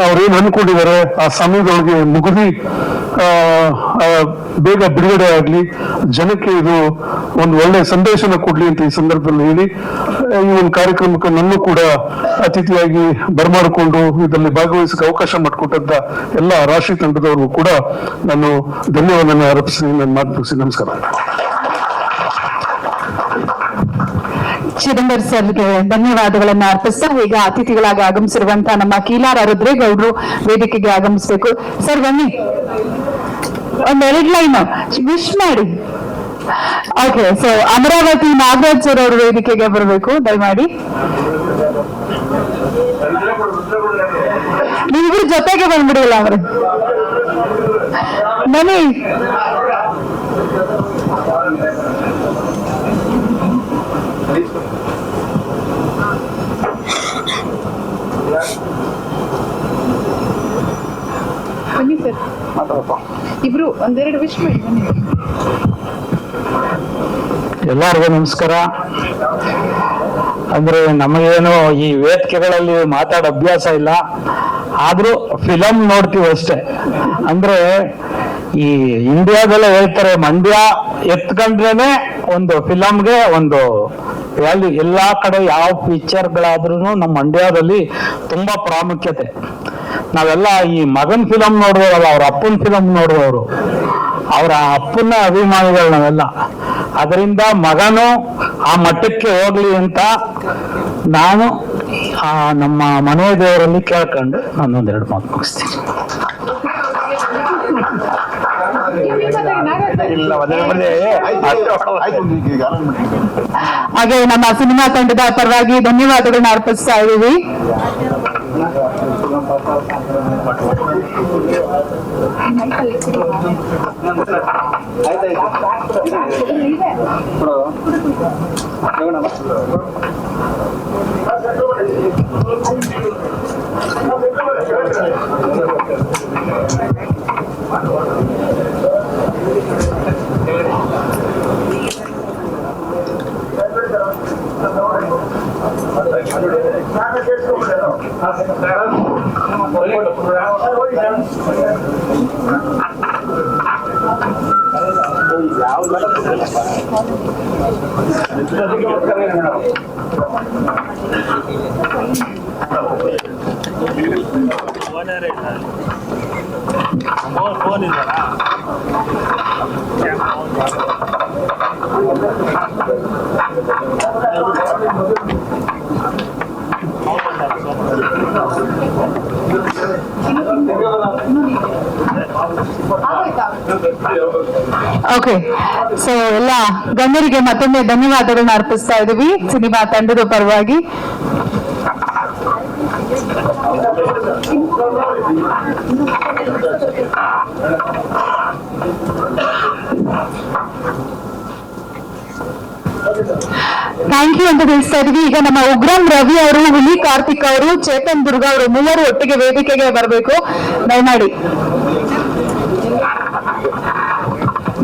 ಅವ್ರೇನು ಅನ್ಕೊಂಡಿದ್ದಾರೆ ಆ ಸಮಯದೊಳಗೆ ಮುಗಿದಿ ಬೇಗ ಬಿಡುಗಡೆ ಆಗ್ಲಿ, ಜನಕ್ಕೆ ಇದು ಒಂದು ಒಳ್ಳೆ ಸಂದೇಶನ ಕೊಡ್ಲಿ ಅಂತ ಈ ಸಂದರ್ಭದಲ್ಲಿ ಹೇಳಿ, ಈ ಒಂದು ಕಾರ್ಯಕ್ರಮಕ್ಕೆ ನನ್ನ ಕೂಡ ಅತಿಥಿಯಾಗಿ ಬರಮಾಡಿಕೊಂಡು ಇದರಲ್ಲಿ ಭಾಗವಹಿಸಕ್ಕೆ ಅವಕಾಶ ಮಾಡಿಕೊಟ್ಟಂತ ಎಲ್ಲ ರಾಶಿ ತಂಡದವರಿಗೂ ಕೂಡ ನಾನು ಧನ್ಯವಾದ ಅರ್ಪಿಸಿ ನನ್ನ ಮಾತು ಮುಗಿಸಿ ನಮಸ್ಕಾರ. ಚಿದಂಬರ್ ಸರ್ಗೆ ಧನ್ಯವಾದಗಳನ್ನ ಅರ್ಪಿಸ್ತಾ, ಈಗ ಅತಿಥಿಗಳಾಗಿ ಆಗಮಿಸಿರುವಂತಹ ನಮ್ಮ ಕೀಲಾರ ರುದ್ರೇಗೌಡರು ವೇದಿಕೆಗೆ ಆಗಮಿಸಬೇಕು. ಸರ್ ಬನ್ನಿ, ಒಂದೆರಡು ಲೈನ್ ವಿಶ್ ಮಾಡಿ. Okay, so Amaravati Nagaraj sir ಅವರು ವೇದಿಕೆಗೆ ಬರಬೇಕು ದಯಮಾಡಿ. ನೀವಿಬ್ರು ಜೊತೆಗೆ ಬಂದ್ಬಿಡಿಲ್ಲ ಅವ್ರೆ, ಬನ್ನಿ. ಬನ್ನಿ ಸರ್, ಇಬ್ರು ಒಂದೆರಡು ವಿಶ್ ಮಾಡಿ ಬನ್ನಿ. ಎಲ್ಲರಿಗೂ ನಮಸ್ಕಾರ. ಅಂದ್ರೆ ನಮಗೇನು ಈ ವೇದಿಕೆಗಳಲ್ಲಿ ಮಾತಾಡೋ ಅಭ್ಯಾಸ ಇಲ್ಲ, ಆದ್ರೂ ಫಿಲಂ ನೋಡ್ತೀವಿ ಅಷ್ಟೇ. ಅಂದ್ರೆ ಈ ಇಂಡಿಯಾದಲ್ಲೇ ಹೇಳ್ತಾರೆ, ಮಂಡ್ಯ ಎತ್ಕೊಂಡ್ರೇನೆ ಒಂದು ಫಿಲಂಗೆ ಒಂದು ವ್ಯಾಲ್ಯೂ. ಎಲ್ಲಾ ಕಡೆ ಯಾವ ಪಿಕ್ಚರ್ಗಳಾದ್ರೂ ನಮ್ಮ ಮಂಡ್ಯದಲ್ಲಿ ತುಂಬಾ ಪ್ರಾಮುಖ್ಯತೆ. ನಾವೆಲ್ಲ ಈ ಮಗನ್ ಫಿಲಂ ನೋಡುವವರಲ್ಲ, ಅವ್ರ ಅಪ್ಪನ ಫಿಲಂ ನೋಡುವವರು, ಅವರ ಅಪ್ಪನ ಅಭಿಮಾನಿಗಳು ನಾವೆಲ್ಲ. ಅದರಿಂದ ಮಗನು ಆ ಮಟ್ಟಕ್ಕೆ ಹೋಗ್ಲಿ ಅಂತ ನಾನು ನಮ್ಮ ಮನೆ ದೇವರಲ್ಲಿ ಕೇಳ್ಕೊಂಡು ನಾನೊಂದೆರಡು ಮಾತು ಮುಗಿಸ್ತೀನಿ. ಹಾಗೆ ನಮ್ಮ ಸಿನಿಮಾ ತಂಡದ ಪರವಾಗಿ ಧನ್ಯವಾದಗಳನ್ನ ಅರ್ಪಿಸ್ತಾ ಇದ್ದೀವಿ. ಓಕೆ, ಸೊ ಎಲ್ಲ ಗಣ್ಯರಿಗೆ ಮತ್ತೊಮ್ಮೆ ಧನ್ಯವಾದಗಳನ್ನ ಅರ್ಪಿಸ್ತಾ ಇದ್ದೀವಿ ಸಿನಿಮಾ ತಂಡದ ಪರವಾಗಿ. ಥ್ಯಾಂಕ್ ಯು ಅಂತ ತಿಳಿಸ್ತಾ ಇದೀವಿ. ಈಗ ನಮ್ಮ ಉಗ್ರಂ ರವಿ ಅವರು, ಹುಲಿ ಕಾರ್ತಿಕ್ ಅವರು, ಚೇತನ್ ದುರ್ಗ ಅವರು ಮೂವರು ಒಟ್ಟಿಗೆ ವೇದಿಕೆಗೆ ಬರಬೇಕು. ದಯಮಾಡಿ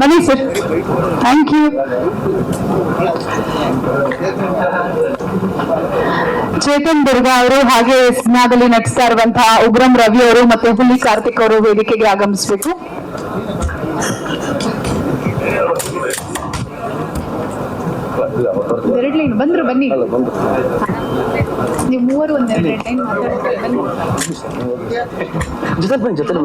ಬನ್ನಿ sir. Thank you. Chetan Durga ಅವರು ಹಾಗೆ ಸಿನಿಮಾದಲ್ಲಿ ನಟಿಸ್ತಾ ಇರುವಂತಹ ಉಗ್ರಂ ರವಿ ಅವರು ಮತ್ತೆ ಹುಲಿ ಕಾರ್ತಿಕ್ ಅವರು ವೇದಿಕೆಗೆ ಆಗಮಿಸಬೇಕು. ಎರಡು ಲೈನ್ ಬಂದ್ರು, ಬನ್ನಿ ನೀವು ಮೂವರು ಒಂದೆರಡು ಲೈನ್ ಮಾತಾಡ್ತಾರೆ, ಬನ್ನಿ ಜೊತೆಲಿ.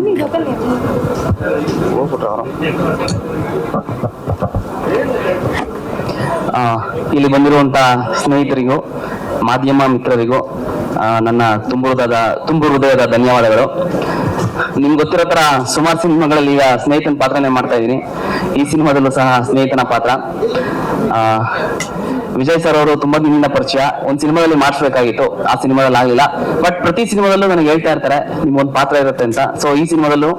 ಇಲ್ಲಿ ಬಂದಿರುವಂತ ಸ್ನೇಹಿತರಿಗೂ ಮಾಧ್ಯಮ ಮಿತ್ರರಿಗೂ ನನ್ನ ತುಂಬು ಹೃದಯದ ಧನ್ಯವಾದಗಳು. ನಿಮ್ಗೆ ಗೊತ್ತಿರೋ ತರ ಸುಮಾರು ಸಿನಿಮಾಗಳಲ್ಲಿ ಈಗ ಸ್ನೇಹಿತನ ಪಾತ್ರನೇ ಮಾಡ್ತಾ ಇದ್ದೀನಿ. ಈ ಸಿನಿಮಾದಲ್ಲೂ ಸಹ ಸ್ನೇಹಿತನ ಪಾತ್ರ. ವಿಜಯ್ ಸರ್ ಅವರು ತುಂಬಾ ದಿನದಿಂದ ಪರಿಚಯ. ಒಂದ್ ಸಿನಿಮಾದಲ್ಲಿ ಮಾಡಿಸ್ಬೇಕಾಗಿತ್ತು, ಆ ಸಿನಿಮಾದಲ್ಲಿ ಆಗ್ಲಿಲ್ಲ. ಬಟ್ ಪ್ರತಿ ಸಿನಿಮಾದಲ್ಲೂ ನನಗೆ ಹೇಳ್ತಾ ಇರ್ತಾರೆ ನಿಮ್ಗೊಂದು ಪಾತ್ರ ಇರುತ್ತೆ ಅಂತ. ಸೊ ಈ ಸಿನಿಮಾದಲ್ಲೂ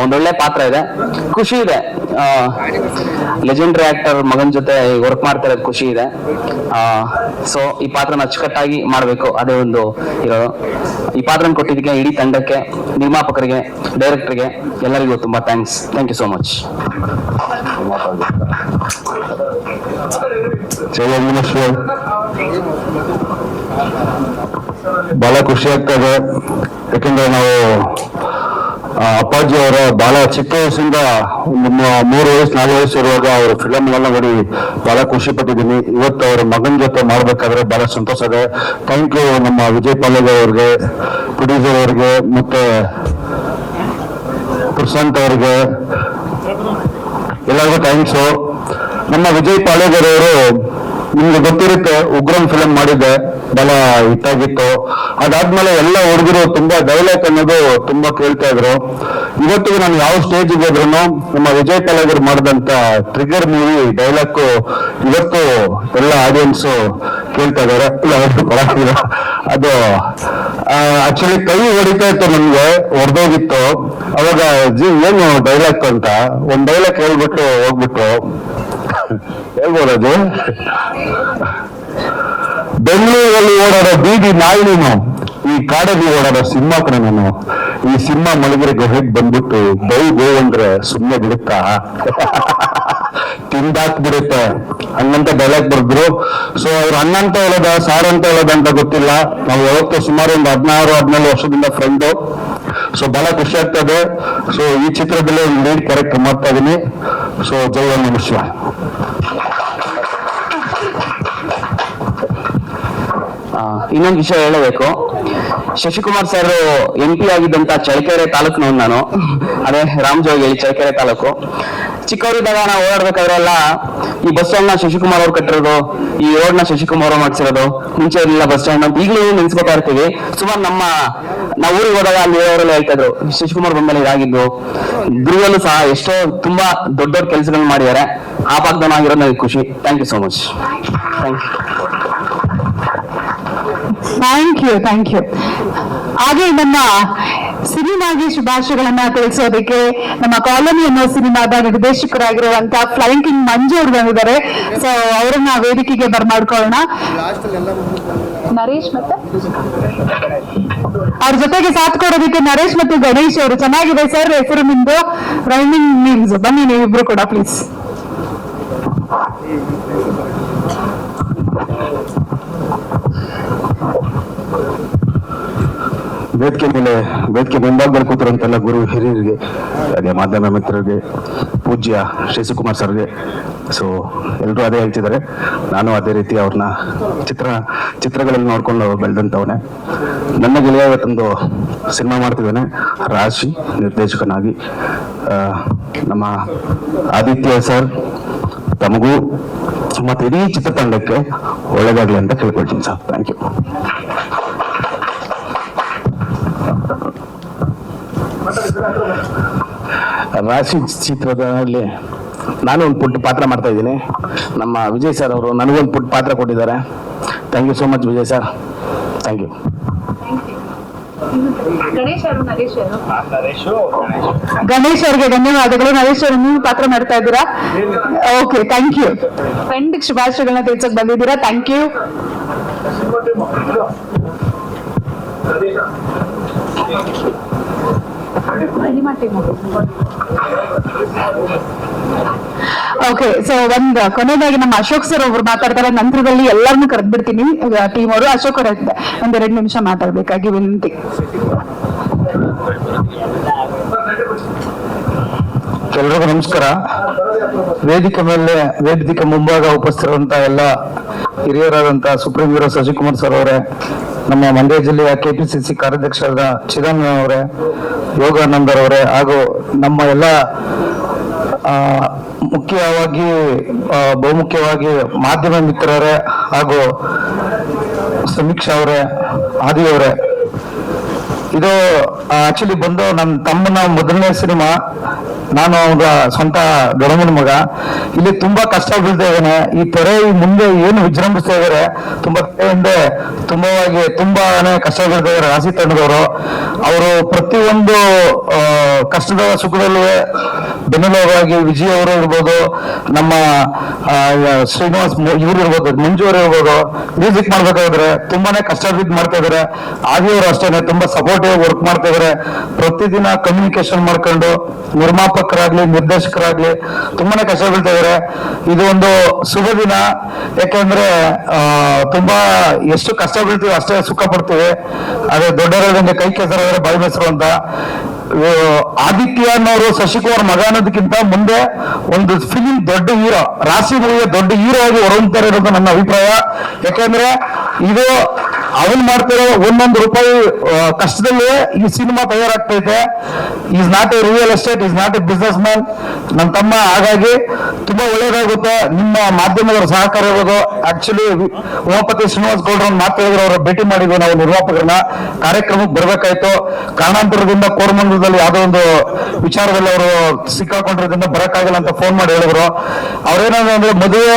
ಒಂದೊಳ್ಳೆ ಪಾತ್ರ ಇದೆ, ಖುಷಿ ಇದೆ. ಲೆಜೆಂಡರಿ ಆಕ್ಟರ್ ಮಗನ್ ಜೊತೆ ವರ್ಕ್ ಮಾಡ್ತಾ ಇರೋದು ಖುಷಿ ಇದೆ. ಸೊ ಈ ಪಾತ್ರನ ಅಚ್ಚುಕಟ್ಟಾಗಿ ಮಾಡ್ಬೇಕು, ಅದೇ ಒಂದು ಇರೋದು. ಈ ಪಾತ್ರನ ಕೊಟ್ಟಿದ್ದಕ್ಕೆ ಇಡೀ ತಂಡಕ್ಕೆ, ನಿರ್ಮಾಪಕರಿಗೆ, ಡೈರೆಕ್ಟರ್ಗೆ ಎಲ್ಲರಿಗೂ ತುಂಬಾ thanks. Thank you so much. ಬಹಳ ಖುಷಿ ಆಗ್ತದೆ, ಯಾಕಂದ್ರೆ ನಾವು ಅಪ್ಪಾಜಿ ಅವರ ಬಹಳ ಚಿಕ್ಕ ವಯಸ್ಸಿಂದ 3 ವಯಸ್ಸು 4 ವಯಸ್ಸು ಇರುವಾಗ ಅವ್ರ ಫಿಲಮ್ ಎಲ್ಲ ನೋಡಿ ಬಹಳ ಖುಷಿ ಪಟ್ಟಿದ್ದೀನಿ. ಇವತ್ತು ಅವ್ರ ಮಗನ ಜೊತೆ ಮಾಡ್ಬೇಕಾದ್ರೆ ಬಹಳ ಸಂತೋಷ ಇದೆ. ಥ್ಯಾಂಕ್ ಯು ನಮ್ಮ ವಿಜಯ್ ಪಾಲೇಗ ಅವ್ರಿಗೆ, ಪ್ರೊಡ್ಯೂಸರ್ ಅವ್ರಿಗೆ, ಮತ್ತೆ ಪ್ರಶಾಂತ್ ಅವ್ರಿಗೆ, ಎಲ್ಲರಿಗೂ ಥ್ಯಾಂಕ್ಸು. ನಮ್ಮ ವಿಜಯ್ ಪಾಲೇಗರ್ ಅವರು ನಿಮ್ಗೆ ಗೊತ್ತಿರುತ್ತೆ, ಉಗ್ರಂ ಫಿಲಂ ಮಾಡಿದ್ದೆ, ಬಹಳ ಹಿಟ್ಟಾಗಿತ್ತು. ಅದಾದ್ಮೇಲೆ ಎಲ್ಲ ಹುಡುಗರು ತುಂಬಾ ಡೈಲಾಗ್ ಅನ್ನೋದು ತುಂಬಾ ಕೇಳ್ತಾ ಇದ್ರು. ಇವತ್ತಿಗೆ ನಾನು ಯಾವ ಸ್ಟೇಜಿಗೆ ಹೋದ್ರು ನಮ್ಮ ವಿಜಯ್ ಪಾಲೇಗರ್ ಮಾಡಿದಂತ ಟ್ರಿಗರ್ ಮೂವಿ ಡೈಲಾಗ್ ಇವತ್ತು ಎಲ್ಲ ಆಡಿಯನ್ಸ್ ಕೇಳ್ತಾ ಇದಾರೆ. ಅದು ಆಕ್ಚುಲಿ ಕೈ ಹೊಡಿತಾ ಇತ್ತು, ನಮ್ಗೆ ಹೊಡೆದೋಗಿತ್ತು. ಅವಾಗ ಏನು ಡೈಲಾಗ್ ಅಂತ ಒಂದ್ ಡೈಲಾಗ್ ಹೇಳ್ಬಿಟ್ಟು ಹೋಗ್ಬಿಟ್ಟು ಹೇಳ್ಬೋದದು. ಬೆಂಗಳೂರಲ್ಲಿ ಓಡಾಡೋ ಬೀದಿ ನಾಯಿ ನೀನು, ಈ ಕಾಡಲ್ಲಿ ಓಡಾಡೋ ಸಿಂಹ ಕಡೆ ನಾನು. ಈ ಸಿಂಹ ಮಲಗಿರಿಗೆ ಹೇಗ್ ಬಂದ್ಬಿಟ್ಟು ಬೈ ಗೋ ಅಂದ್ರೆ ಸುಮ್ಮನೆ ಬಿಡುತ್ತಾ, ತಿಂದಾಕ್ಬಿಡುತ್ತೆ, ಹಂಗಂತ ಡೈಲಾಗ್ ಬರೆದ್ರು. ಸೊ ಅವ್ರು ಅನ್ನ ಅಂತ ಹೇಳೋದ, ಸಾರು ಅಂತ ಹೇಳೋದ ಅಂತ ಗೊತ್ತಿಲ್ಲ. ನಾವು ಯಾವತ್ತೂ ಸುಮಾರು ಒಂದು 16-17 ವರ್ಷದಿಂದ ಫ್ರೆಂಡು. ಸೊ ಬಹಳ ಖುಷಿ ಆಗ್ತದೆ. ಸೊ ಈ ಚಿತ್ರದಲ್ಲಿ ಒಂದು ಲೀಡ್ ಕ್ಯಾರೆಕ್ಟರ್ ಮಾಡ್ತಾ ಇದೀನಿ. ಸೊ ಜೈ ನಮಃ. ಇನ್ನೊಂದು ವಿಷಯ ಹೇಳಬೇಕು. ಶಶಿಕುಮಾರ್ ಸರ್ MP ಆಗಿದ್ದಂತ ಚಳ್ಳಕೆರೆ ತಾಲೂಕಿನವನು ನಾನು. ಅದೇ ರಾಮಜೋಗಿ ಚಳ್ಳಕೆರೆ ತಾಲೂಕು. ಚಿಕ್ಕವರಿದ್ದಾಗ ನಾವು ಓಡಾಡ್ಬೇಕಾದ್ರೆಲ್ಲ ಈ ಬಸ್ ಸ್ಟ್ಯಾಂಡ್ ನ ಶಶಿಕುಮಾರ್ ಅವ್ರು ಕಟ್ಟಿರೋದು, ಈ ರೋಡ್ ನ ಶಶಿಕುಮಾರ್ ಅವ್ರು ಮಾಡಿಸಿರೋದು, ಮುಂಚೆ ಇರಲಿಲ್ಲ ಬಸ್ ಸ್ಟ್ಯಾಂಡ್ ಅಂತ ಈಗಲೂ ನೆನ್ಸ್ಕೊತಾ ಇರ್ತೀವಿ. ಸುಮಾರು ನಾವು ಊರಿಗೆ ಹೋದಾಗ ಅಲ್ಲಿ ಅವರೆಲ್ಲ ಹೇಳ್ತಾ ಇದ್ರು ಶಶಿಕುಮಾರ್ ಬಂದ್ಮೇಲೆ ಇದಾಗಿದ್ದು. ಧ್ರುವಲ್ಲೂ ಸಹ ಎಷ್ಟೋ ತುಂಬಾ ದೊಡ್ಡ ದೊಡ್ಡ ಕೆಲಸಗಳನ್ನ ಮಾಡಿದ್ದಾರೆ. ಆ ಭಾಗದವನಾಗಿರೋದು ನನಗೆ ಖುಷಿ. Thank you so much. Thank you. ಹಾಗೆ ನಮ್ಮ ಸಿನಿಮಾಗೆ ಶುಭಾಶಯಗಳನ್ನ ತಿಳಿಸೋದಕ್ಕೆ ನಮ್ಮ ಕಾಲನಿ ಅನ್ನೋ ಸಿನಿಮಾದ ನಿರ್ದೇಶಕರಾಗಿರುವಂತಹ ಫ್ಲೈಯಿಂಗ್ ಕಿಂಗ್ ಮಂಜು ಅವರು ಬಂದಿದ್ದಾರೆ. ಸೊ ಅವರನ್ನ ವೇದಿಕೆಗೆ ಬರ್ಮಾಡ್ಕೊಳ್ಳೋಣ. ನರೇಶ್ ಮತ್ತೆ ಅವ್ರ ಜೊತೆಗೆ ಸಾಥ್ ಕೊಡೋದಕ್ಕೆ ನರೇಶ್ ಮತ್ತು ಗಣೇಶ್ ಅವರು. ಚೆನ್ನಾಗಿದೆ ಸರ್ ಹೆಸರು ನಿಮ್ದು, ರೈಮಿಂಗ್ ನೇಮ್ಸ್. ಬನ್ನಿ ನೀವಿಬ್ರು ಕೂಡ ಪ್ಲೀಸ್. ವೇದಿಕೆ ಮುಂಭಾಗದಲ್ಲಿ ಕೂತಿರುವಂತೆಲ್ಲ ಗುರು ಹಿರಿಯರಿಗೆ, ಅದೇ ಮಾಧ್ಯಮ ಮಿತ್ರರಿಗೆ, ಪೂಜ್ಯ ಶಶಿಕುಮಾರ್ ಸರ್ಗೆ. ಸೊ ಎಲ್ಲರೂ ಅದೇ ಹೇಳ್ತಿದ್ದಾರೆ. ನಾನು ಅದೇ ರೀತಿ ಅವ್ರನ್ನ ಚಿತ್ರಗಳಲ್ಲಿ ನೋಡ್ಕೊಂಡು ಬೆಳೆದಂಥವನೇ. ನನ್ನ ಗೆಳೆಯ ಇವತ್ತೊಂದು ಸಿನಿಮಾ ಮಾಡ್ತಿದ್ದಾನೆ, ರಾಶಿ ನಿರ್ದೇಶಕನಾಗಿ. ನಮ್ಮ ಆದಿತ್ಯ ಸರ್, ತಮಗೂ ಮತ್ತೆ ಇಡೀ ಚಿತ್ರತಂಡಕ್ಕೆ ಒಳ್ಳೆದಾಗ್ಲಿ ಅಂತ ಕೇಳ್ಕೊಳ್ತೀನಿ ಸರ್. Thank you. ರಾಶಿ ಚಿತ್ರದಲ್ಲಿ ನಾನು ಒಂದು ಪುಟ್ಟ ಪಾತ್ರ ಮಾಡ್ತಾ ಇದ್ದೀನಿ. ನಮ್ಮ ವಿಜಯ್ ಸರ್ ಅವರು ನನಗೊಂದು ಪುಟ್ಟ ಪಾತ್ರ ಕೊಟ್ಟಿದ್ದಾರೆ. Thank you so much Vijay sir. Thank you. Ganesh ಅವರಿಗೆ ಧನ್ಯವಾದಗಳು. ನರೇಶ್ ಅವರು ನೀವು ಪಾತ್ರ ಮಾಡ್ತಾ ಇದ್ದೀರಾ? Okay, thank you. ಫ್ರೆಂಡ್ ಶುಭಾಶಯಗಳನ್ನ ತಿಳಿಸಕ್ ಬಂದಿದ್ದೀರಾ. Thank you. ಓಕೆ, ಸೊ ಕೊನೆಯದಾಗಿ ನಮ್ಮ ಅಶೋಕ್ ಸರ್ ಒಬ್ರು ಮಾತಾಡ್ತಾರೆ. ನಂತರದಲ್ಲಿ ಎಲ್ಲರನ್ನೂ ಕರೆದ್ಬಿಡ್ತೀನಿ ಟೀಮ್ ಅವರು. ಅಶೋಕ್ ಅವರ ಒಂದೆರಡು ನಿಮಿಷ ಮಾತಾಡ್ಬೇಕಾಗಿ ವಿನಂತಿ. ಎಲ್ರಿಗೂ ನಮಸ್ಕಾರ. ವೇದಿಕೆ ಮುಂಭಾಗ ಉಪಸ್ಥಿರುವಂತಹ ಎಲ್ಲ ಹಿರಿಯರಾದಂತಹ ಸುಪ್ರೀಂ ಹೀರೋ ಶಶಿಕುಮಾರ್ ಸರ್ ಅವರೇ, ನಮ್ಮ ಮಂಡ್ಯ ಜಿಲ್ಲೆಯ ಕೆಪಿಸಿಸಿ ಕಾರ್ಯಾಧ್ಯಕ್ಷರಾದ ಚಿದಂಬರಂ ಅವರೇ, ಯೋಗಾನಂದರ್ ಅವರೇ, ಹಾಗೂ ನಮ್ಮ ಎಲ್ಲ ಬಹುಮುಖ್ಯವಾಗಿ ಮಾಧ್ಯಮ ಮಿತ್ರರೇ ಹಾಗೂ ಸಮೀಕ್ಷಾ ಅವರೇ, ಆದಿ ಅವರೇ. ಇದು ಆಕ್ಚುಲಿ ಬಂದು ನನ್ನ ತಮ್ಮನ ಮೊದಲನೇ ಸಿನಿಮಾ. ನಾನು ಅವರ ಸ್ವಂತ ಗಣಮನ ಮಗ. ಇಲ್ಲಿ ತುಂಬಾ ಕಷ್ಟ ಬೀಳ್ತಾ ಇದ್ದಾನೆ. ಈ ತೆರೆ ಮುಂದೆ ಏನು ವಿಜೃಂಭಿಸ್ತಾ ಇದಾರೆ, ಹಿಂದೆ ತುಂಬಾನೇ ಕಷ್ಟ ಬೀಳ್ತಾ ಇದಾರೆ ರಾಶಿ ತಂಡದವರು. ಅವರು ಪ್ರತಿಯೊಂದು ಕಷ್ಟದ ಸುಖದಲ್ಲೂ ಬೆನ್ನೆಲುಬಾಗಿ ವಿಜಯ್ ಅವರು ಇರ್ಬೋದು, ನಮ್ಮ ಶ್ರೀನಿವಾಸ್ ಇವ್ರು ಇರ್ಬೋದು, ಮಂಜು ಅವರು ಇರ್ಬೋದು, ಮ್ಯೂಸಿಕ್ ಮಾಡ್ಬೇಕಾದ್ರೆ ತುಂಬಾನೇ ಕಷ್ಟ ಬಿದ್ದು ಮಾಡ್ತಾ ಇದಾರೆ. ಆದಿಯವರು ಅಷ್ಟೇನೆ ತುಂಬಾ ಸಪೋರ್ಟಿವ್ ವರ್ಕ್ ಮಾಡ್ತಾ ಇದಾರೆ. ಪ್ರತಿದಿನ ಕಮ್ಯುನಿಕೇಶನ್ ಮಾಡ್ಕೊಂಡು ನಿರ್ಮಾಪಕರಾಗ್ಲಿ ನಿರ್ದೇಶಕರಾಗ್ಲಿ ತುಂಬಾನೇ ಕಷ್ಟ ಬೀಳ್ತಾ ಇದಾರೆ. ಇದು ಒಂದು ಶುಭ ದಿನ. ಯಾಕೆಂದ್ರೆ ತುಂಬಾ ಎಷ್ಟು ಕಷ್ಟ ಬೀಳ್ತೀವಿ ಅಷ್ಟೇ ಸುಖ ಪಡ್ತೀವಿ. ಅದೇ ದೊಡ್ಡವರಾದಂಗೆ ಕೈ ಕೆಸರಾದ್ರೆ ಬಾಯಿ ಮೊಸರು ಅಂತ. ಆದಿತ್ಯ ಅನ್ನೋರು ಶಶಿಕುಮಾರ್ ಮಗ ಅನ್ನೋದಕ್ಕಿಂತ ಮುಂದೆ ಒಂದು ಫಿಲಿಂ ದೊಡ್ಡ ಹೀರೋ, ರಾಶಿ ಮೂವಿಯ ದೊಡ್ಡ ಹೀರೋ ಆಗಿ ಹೊರಹೊಮ್ತಾರೆ ಅನ್ನೋದು ನನ್ನ ಅಭಿಪ್ರಾಯ. ಯಾಕಂದ್ರೆ ಇದು ಅವನ್ ಮಾಡ್ತಿರೋ ಒಂದೊಂದು ರೂಪಾಯಿ ಕಷ್ಟದಲ್ಲೇ ಈ ಸಿನಿಮಾ ತಯಾರಾಗ್ತೈತೆ. Is not a real estate, is not a businessman ನನ್ನ ತಮ್ಮ. ಹಾಗಾಗಿ ತುಂಬಾ ಒಳ್ಳೇದಾಗುತ್ತೆ. ನಿಮ್ಮ ಮಾಧ್ಯಮದವರ ಸಹಕಾರ ಇರೋದು. ಆಕ್ಚುಲಿ ಉಮಾಪತಿ ಶ್ರೀನಿವಾಸ್ ಗೌಡ್ರ ಮಾತಾಡಿದ್ರು, ಅವರ ಭೇಟಿ ಮಾಡಿದ್ವಿ ನಾವು ನಿರ್ಮಾಪಕರನ್ನ. ಕಾರ್ಯಕ್ರಮಕ್ಕೆ ಬರ್ಬೇಕಾಯ್ತು, ಕಾರಣಾಂತರದಿಂದ ಕೋರಮಂಗಲದಲ್ಲಿ ಯಾವುದೋ ಒಂದು ವಿಚಾರದಲ್ಲಿ ಅವರು ಸಿಕ್ಕಾಕೊಂಡಿರೋದ್ರಿಂದ ಬರಕ್ಕಾಗಲ್ಲ ಅಂತ ಫೋನ್ ಮಾಡಿ ಹೇಳಿದ್ರು. ಅವ್ರೇನಂದ್ರೆ ಮದುವೆ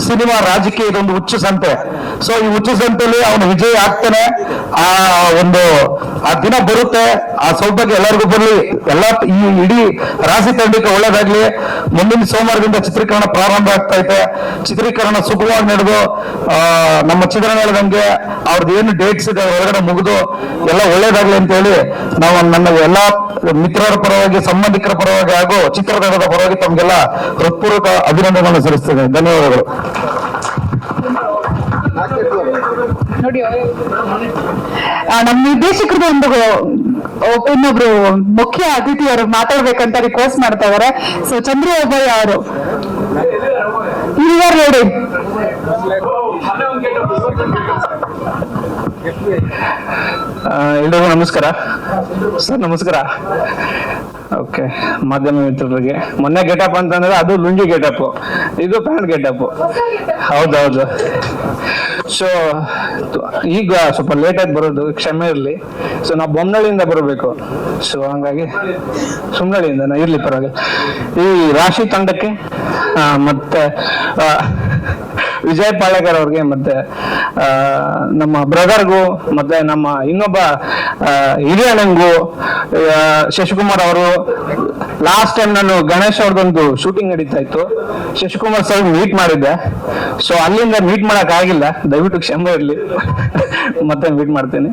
ಸಿನಿಮಾ ರಾಜಕೀಯ ಇದೊಂದು ಹುಚ್ಚು ಸಂತೆ. ಸೊ ಈ ಹುಚ್ಚು ಸಂತೆಯಲ್ಲಿ ಅವನು ವಿಜಯ್ ಆಗ್ತಾನೆ. ಆ ದಿನ ಬರುತ್ತೆ. ಆ ಸೌಭಾಗ್ಯ ಎಲ್ಲರಿಗೂ ಬರಲಿ. ಈ ಇಡೀ ರಾಶಿ ತಂಡಕ್ಕೆ ಒಳ್ಳೇದಾಗ್ಲಿ. ಮುಂದಿನ ಸೋಮವಾರದಿಂದ ಚಿತ್ರೀಕರಣ ಪ್ರಾರಂಭ ಆಗ್ತಾ ಇದೆ. ಚಿತ್ರೀಕರಣ ಸುಖವಾಗಿ ನಡೆದು ನಮ್ಮ ಚಿತ್ರಣ ಹೇಳಿದಂಗೆ ಅವ್ರದ್ದು ಏನು ಡೇಟ್ಸ್ ಇದೆ ಹೊರಗಡೆ ಮುಗಿದು ಎಲ್ಲ ಒಳ್ಳೇದಾಗ್ಲಿ ಅಂತ ಹೇಳಿ ನಾವು ನನ್ನ ಎಲ್ಲ ಮಿತ್ರರ ಪರವಾಗಿ, ಸಂಬಂಧಿಕರ ಪರವಾಗಿ ಹಾಗೂ ಚಿತ್ರತಂಡದ ಪರವಾಗಿ ತಮ್ಗೆಲ್ಲ ಹೃತ್ಪೂರ್ವಕ ಅಭಿನಂದನೆಗಳನ್ನು ಸಲ್ಲಿಸ್ತೇನೆ. ಧನ್ಯವಾದಗಳು. ನಮ್ಮ ನಿರ್ದೇಶಕರು ಇನ್ನೊಬ್ರು ಮುಖ್ಯ ಅತಿಥಿ ಅವರು ಮಾತಾಡ್ಬೇಕಂತ ರಿಕ್ವೆಸ್ಟ್ ಮಾಡ್ತಾ ಇದಾರೆ. ಸೊ ಚಂದ್ರು ಒಬ್ಬಯ್ಯ ಅವರು ನೋಡಿ. ಎಲ್ರಿಗೂ ನಮಸ್ಕಾರ ಸರ್. ನಮಸ್ಕಾರ. ಓಕೆ, ಮಾಧ್ಯಮ ಮಿತ್ರರಿಗೆ ಮೊನ್ನೆ ಗೆಟಪ್ ಅಂತಂದ್ರೆ ಅದು ಲುಂಗಿ ಗೆಟಪ್, ಇದು ಪ್ಯಾಂಟ್ ಗೆಟಪ್. ಹೌದೌದು. ಸೊ ಈಗ ಸ್ವಲ್ಪ ಲೇಟ್ ಆಗಿ ಬರೋದು, ಕ್ಷಮೆ ಇರಲಿ. ಸೊ ನಾವು ಬೊಮ್ಮನಳ್ಳಿಯಿಂದ ಬರಬೇಕು, ಸೊ ಹಂಗಾಗಿ ಸುಮ್ನಳ್ಳಿಯಿಂದ ಇರ್ಲಿ ಪರವಾಗಿಲ್ಲ. ಈ ರಾಶಿ ತಂಡಕ್ಕೆ ಮತ್ತೆ ವಿಜಯ್ ಪಾಳೇಕರ್ ಅವ್ರಿಗೆ ಮತ್ತೆ ನಮ್ಮ ಬ್ರದರ್ಗೂ ಮತ್ತೆ ನಮ್ಮ ಇನ್ನೊಬ್ಬ ಹಿರಿಯಣ್ಣಂಗೂ ಶಶಿಕುಮಾರ್ ಅವರು, ಲಾಸ್ಟ್ ಟೈಮ್ ನಾನು ಗಣೇಶ್ ಅವ್ರದ್ದೊಂದು ಶೂಟಿಂಗ್ ನಡೀತಾ ಇತ್ತು, ಶಶಿಕುಮಾರ್ ಸರ್ ಮೀಟ್ ಮಾಡಿದ್ದೆ. ಸೊ ಅಲ್ಲಿಂದ ಮೀಟ್ ಮಾಡಕ್ ಆಗಿಲ್ಲ, ದಯವಿಟ್ಟು ಕ್ಷಮೆ ಇರಲಿ, ಮತ್ತೆ ಮೀಟ್ ಮಾಡ್ತೀನಿ.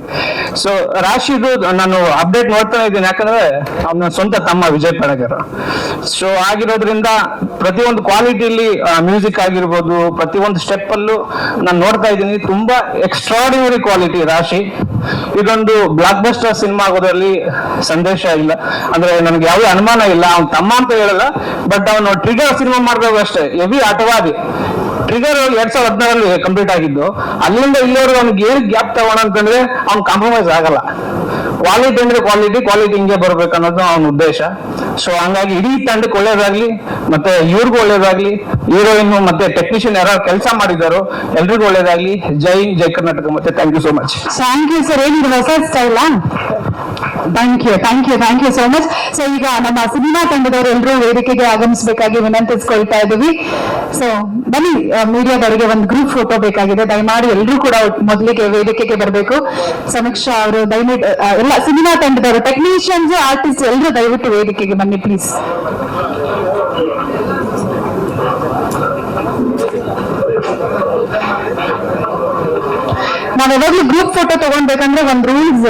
ಸೊ ರಾಶಿದು ನಾನು ಅಪ್ಡೇಟ್ ನೋಡ್ತಾನೆ ಇದ್ದೀನಿ, ಯಾಕಂದ್ರೆ ಅವ್ನ ಸ್ವಂತ ತಮ್ಮ ವಿಜಯ್ ಪಾಳೇಕರ್. ಸೊ ಆಗಿರೋದ್ರಿಂದ ಪ್ರತಿಯೊಂದು ಕ್ವಾಲಿಟಿಲಿ ಮ್ಯೂಸಿಕ್ ಆಗಿರ್ಬೋದು, ಪ್ರತಿಯೊಂದು ಸ್ಟೆಪ್ ಅಲ್ಲೂ ನಾನು ನೋಡ್ತಾ ಇದ್ದೀನಿ, ತುಂಬಾ ಎಕ್ಸ್ಟ್ರಾರ್ಡಿನರಿ ಕ್ವಾಲಿಟಿ ರಾಶಿ. ಇದೊಂದು ಬ್ಲಾಕ್ ಬಸ್ಟರ್ ಸಿನಿಮಾ ಆಗೋದ್ರಲ್ಲಿ ಸಂದೇಶ ಇಲ್ಲ, ಅಂದ್ರೆ ನನಗೆ ಯಾವುದೇ ಅನುಮಾನ ಇಲ್ಲ. ಅವ್ನ ತಮ್ಮ ಅಂತ ಹೇಳಲ್ಲ, ಬಟ್ ಅವನು ಟ್ರಿಗರ್ ಸಿನಿಮಾ ಮಾಡಿದಾಗ ಅಷ್ಟೇ ಹೆವಿ ಆಟವಾದಿ. ಟ್ರಿಗರ್ 2016 ಕಂಪ್ಲೀಟ್ ಆಗಿದ್ದು, ಅಲ್ಲಿಂದ ಇಲ್ಲಿವರೆಗೂ ಅವ್ನಿಗೆ ಏನು ಗ್ಯಾಪ್ ತಗೋಣ ಅಂತಂದ್ರೆ ಅವ್ನು ಕಾಂಪ್ರಮೈಸ್ ಆಗಲ್ಲ. ಕ್ವಾಲಿಟಿ ಅಂದ್ರೆ ಕ್ವಾಲಿಟಿ ಹಿಂಗೆ ಬರ್ಬೇಕು ಅನ್ನೋದು ಅವನ ಉದ್ದೇಶ. ಸೊ ಹಂಗಾಗಿ ಇಡೀ ತಂಡಕ್ಕೆ ಒಳ್ಳೇದಾಗ್ಲಿ, ಮತ್ತೆ ಇವ್ರಿಗೂ ಒಳ್ಳೇದಾಗ್ಲಿ, ಹೀರೋಯಿನ್ ಮತ್ತೆ ಟೆಕ್ನಿಷಿಯನ್ ಯಾರು ಕೆಲಸ ಮಾಡಿದಾರೋ ಎಲ್ರಿಗೂ ಒಳ್ಳೇದಾಗ್ಲಿ. ಜೈ ಕರ್ನಾಟಕ, ಮತ್ತೆ thank you so much. Thank you sir. ಏನಿದೆ ಹೊಸ style? Thank you so much. So ಈಗ ನಮ್ಮ ಸಿನಿಮಾ ತಂಡದವರು ಎಲ್ಲರೂ ವೇದಿಕೆಗೆ ಆಗಮಿಸಬೇಕಾಗಿ ವಿನಂತಿಸ್ಕೊಳ್ತಾ ಇದ್ದೀವಿ. ಸೊ ಬನ್ನಿ, ಮೀಡಿಯಾದವರಿಗೆ ಒಂದು ಗ್ರೂಪ್ ಫೋಟೋ ಬೇಕಾಗಿದೆ. ದಯಮಾಡಿ ಎಲ್ಲರೂ ಕೂಡ ಮೊದಲಿಗೆ ವೇದಿಕೆಗೆ ಬರಬೇಕು. ಸಮೀಕ್ಷಾ ಅವರು ದಯವಿಟ್ಟು, ಎಲ್ಲ ಸಿನಿಮಾ ತಂಡದವರು, ಟೆಕ್ನಿಷಿಯನ್ಸ್, ಆರ್ಟಿಸ್ಟ್ ಎಲ್ಲರೂ ದಯವಿಟ್ಟು ವೇದಿಕೆಗೆ ಬನ್ನಿ ಪ್ಲೀಸ್. ನಾವ್ ಯಾವಾಗ್ಲೂ ಗ್ರೂಪ್ ಫೋಟೋ ತಗೊಂಡ್ಬೇಕಂದ್ರೆ ಒಂದ್ ರೂಲ್ಸ್,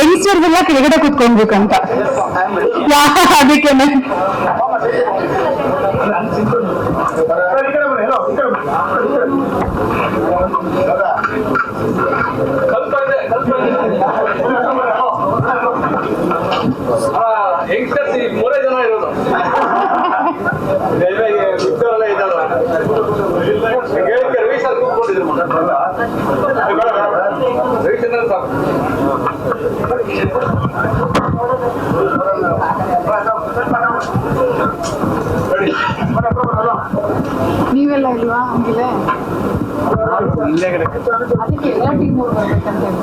ಯಂಗ್ಸ್ಟರ್ಸ್ ಎಲ್ಲ ಕೆಳಗಡೆ ಕುತ್ಕೊಳ್ಬೇಕಂತ. ಅದಕ್ಕೆ ಮೂರೇ ಜನ ಇರೋದು, ರವಿ ಸರ್ ಕೂತ್ಕೊಂಡಿದ್ರು, ರವಿಚಂದ್ರನ್ ಸಾಕು. ನೀವೆಲ್ಲ ಇಲ್ವಾ ಹಂಗಿಲ್ಲ? ಅದಕ್ಕೆ ಎಲ್ಲ ಟೀಮ್ ಅವ್ರು ಬರ್ಬೇಕಂತ ಹೇಳಿ.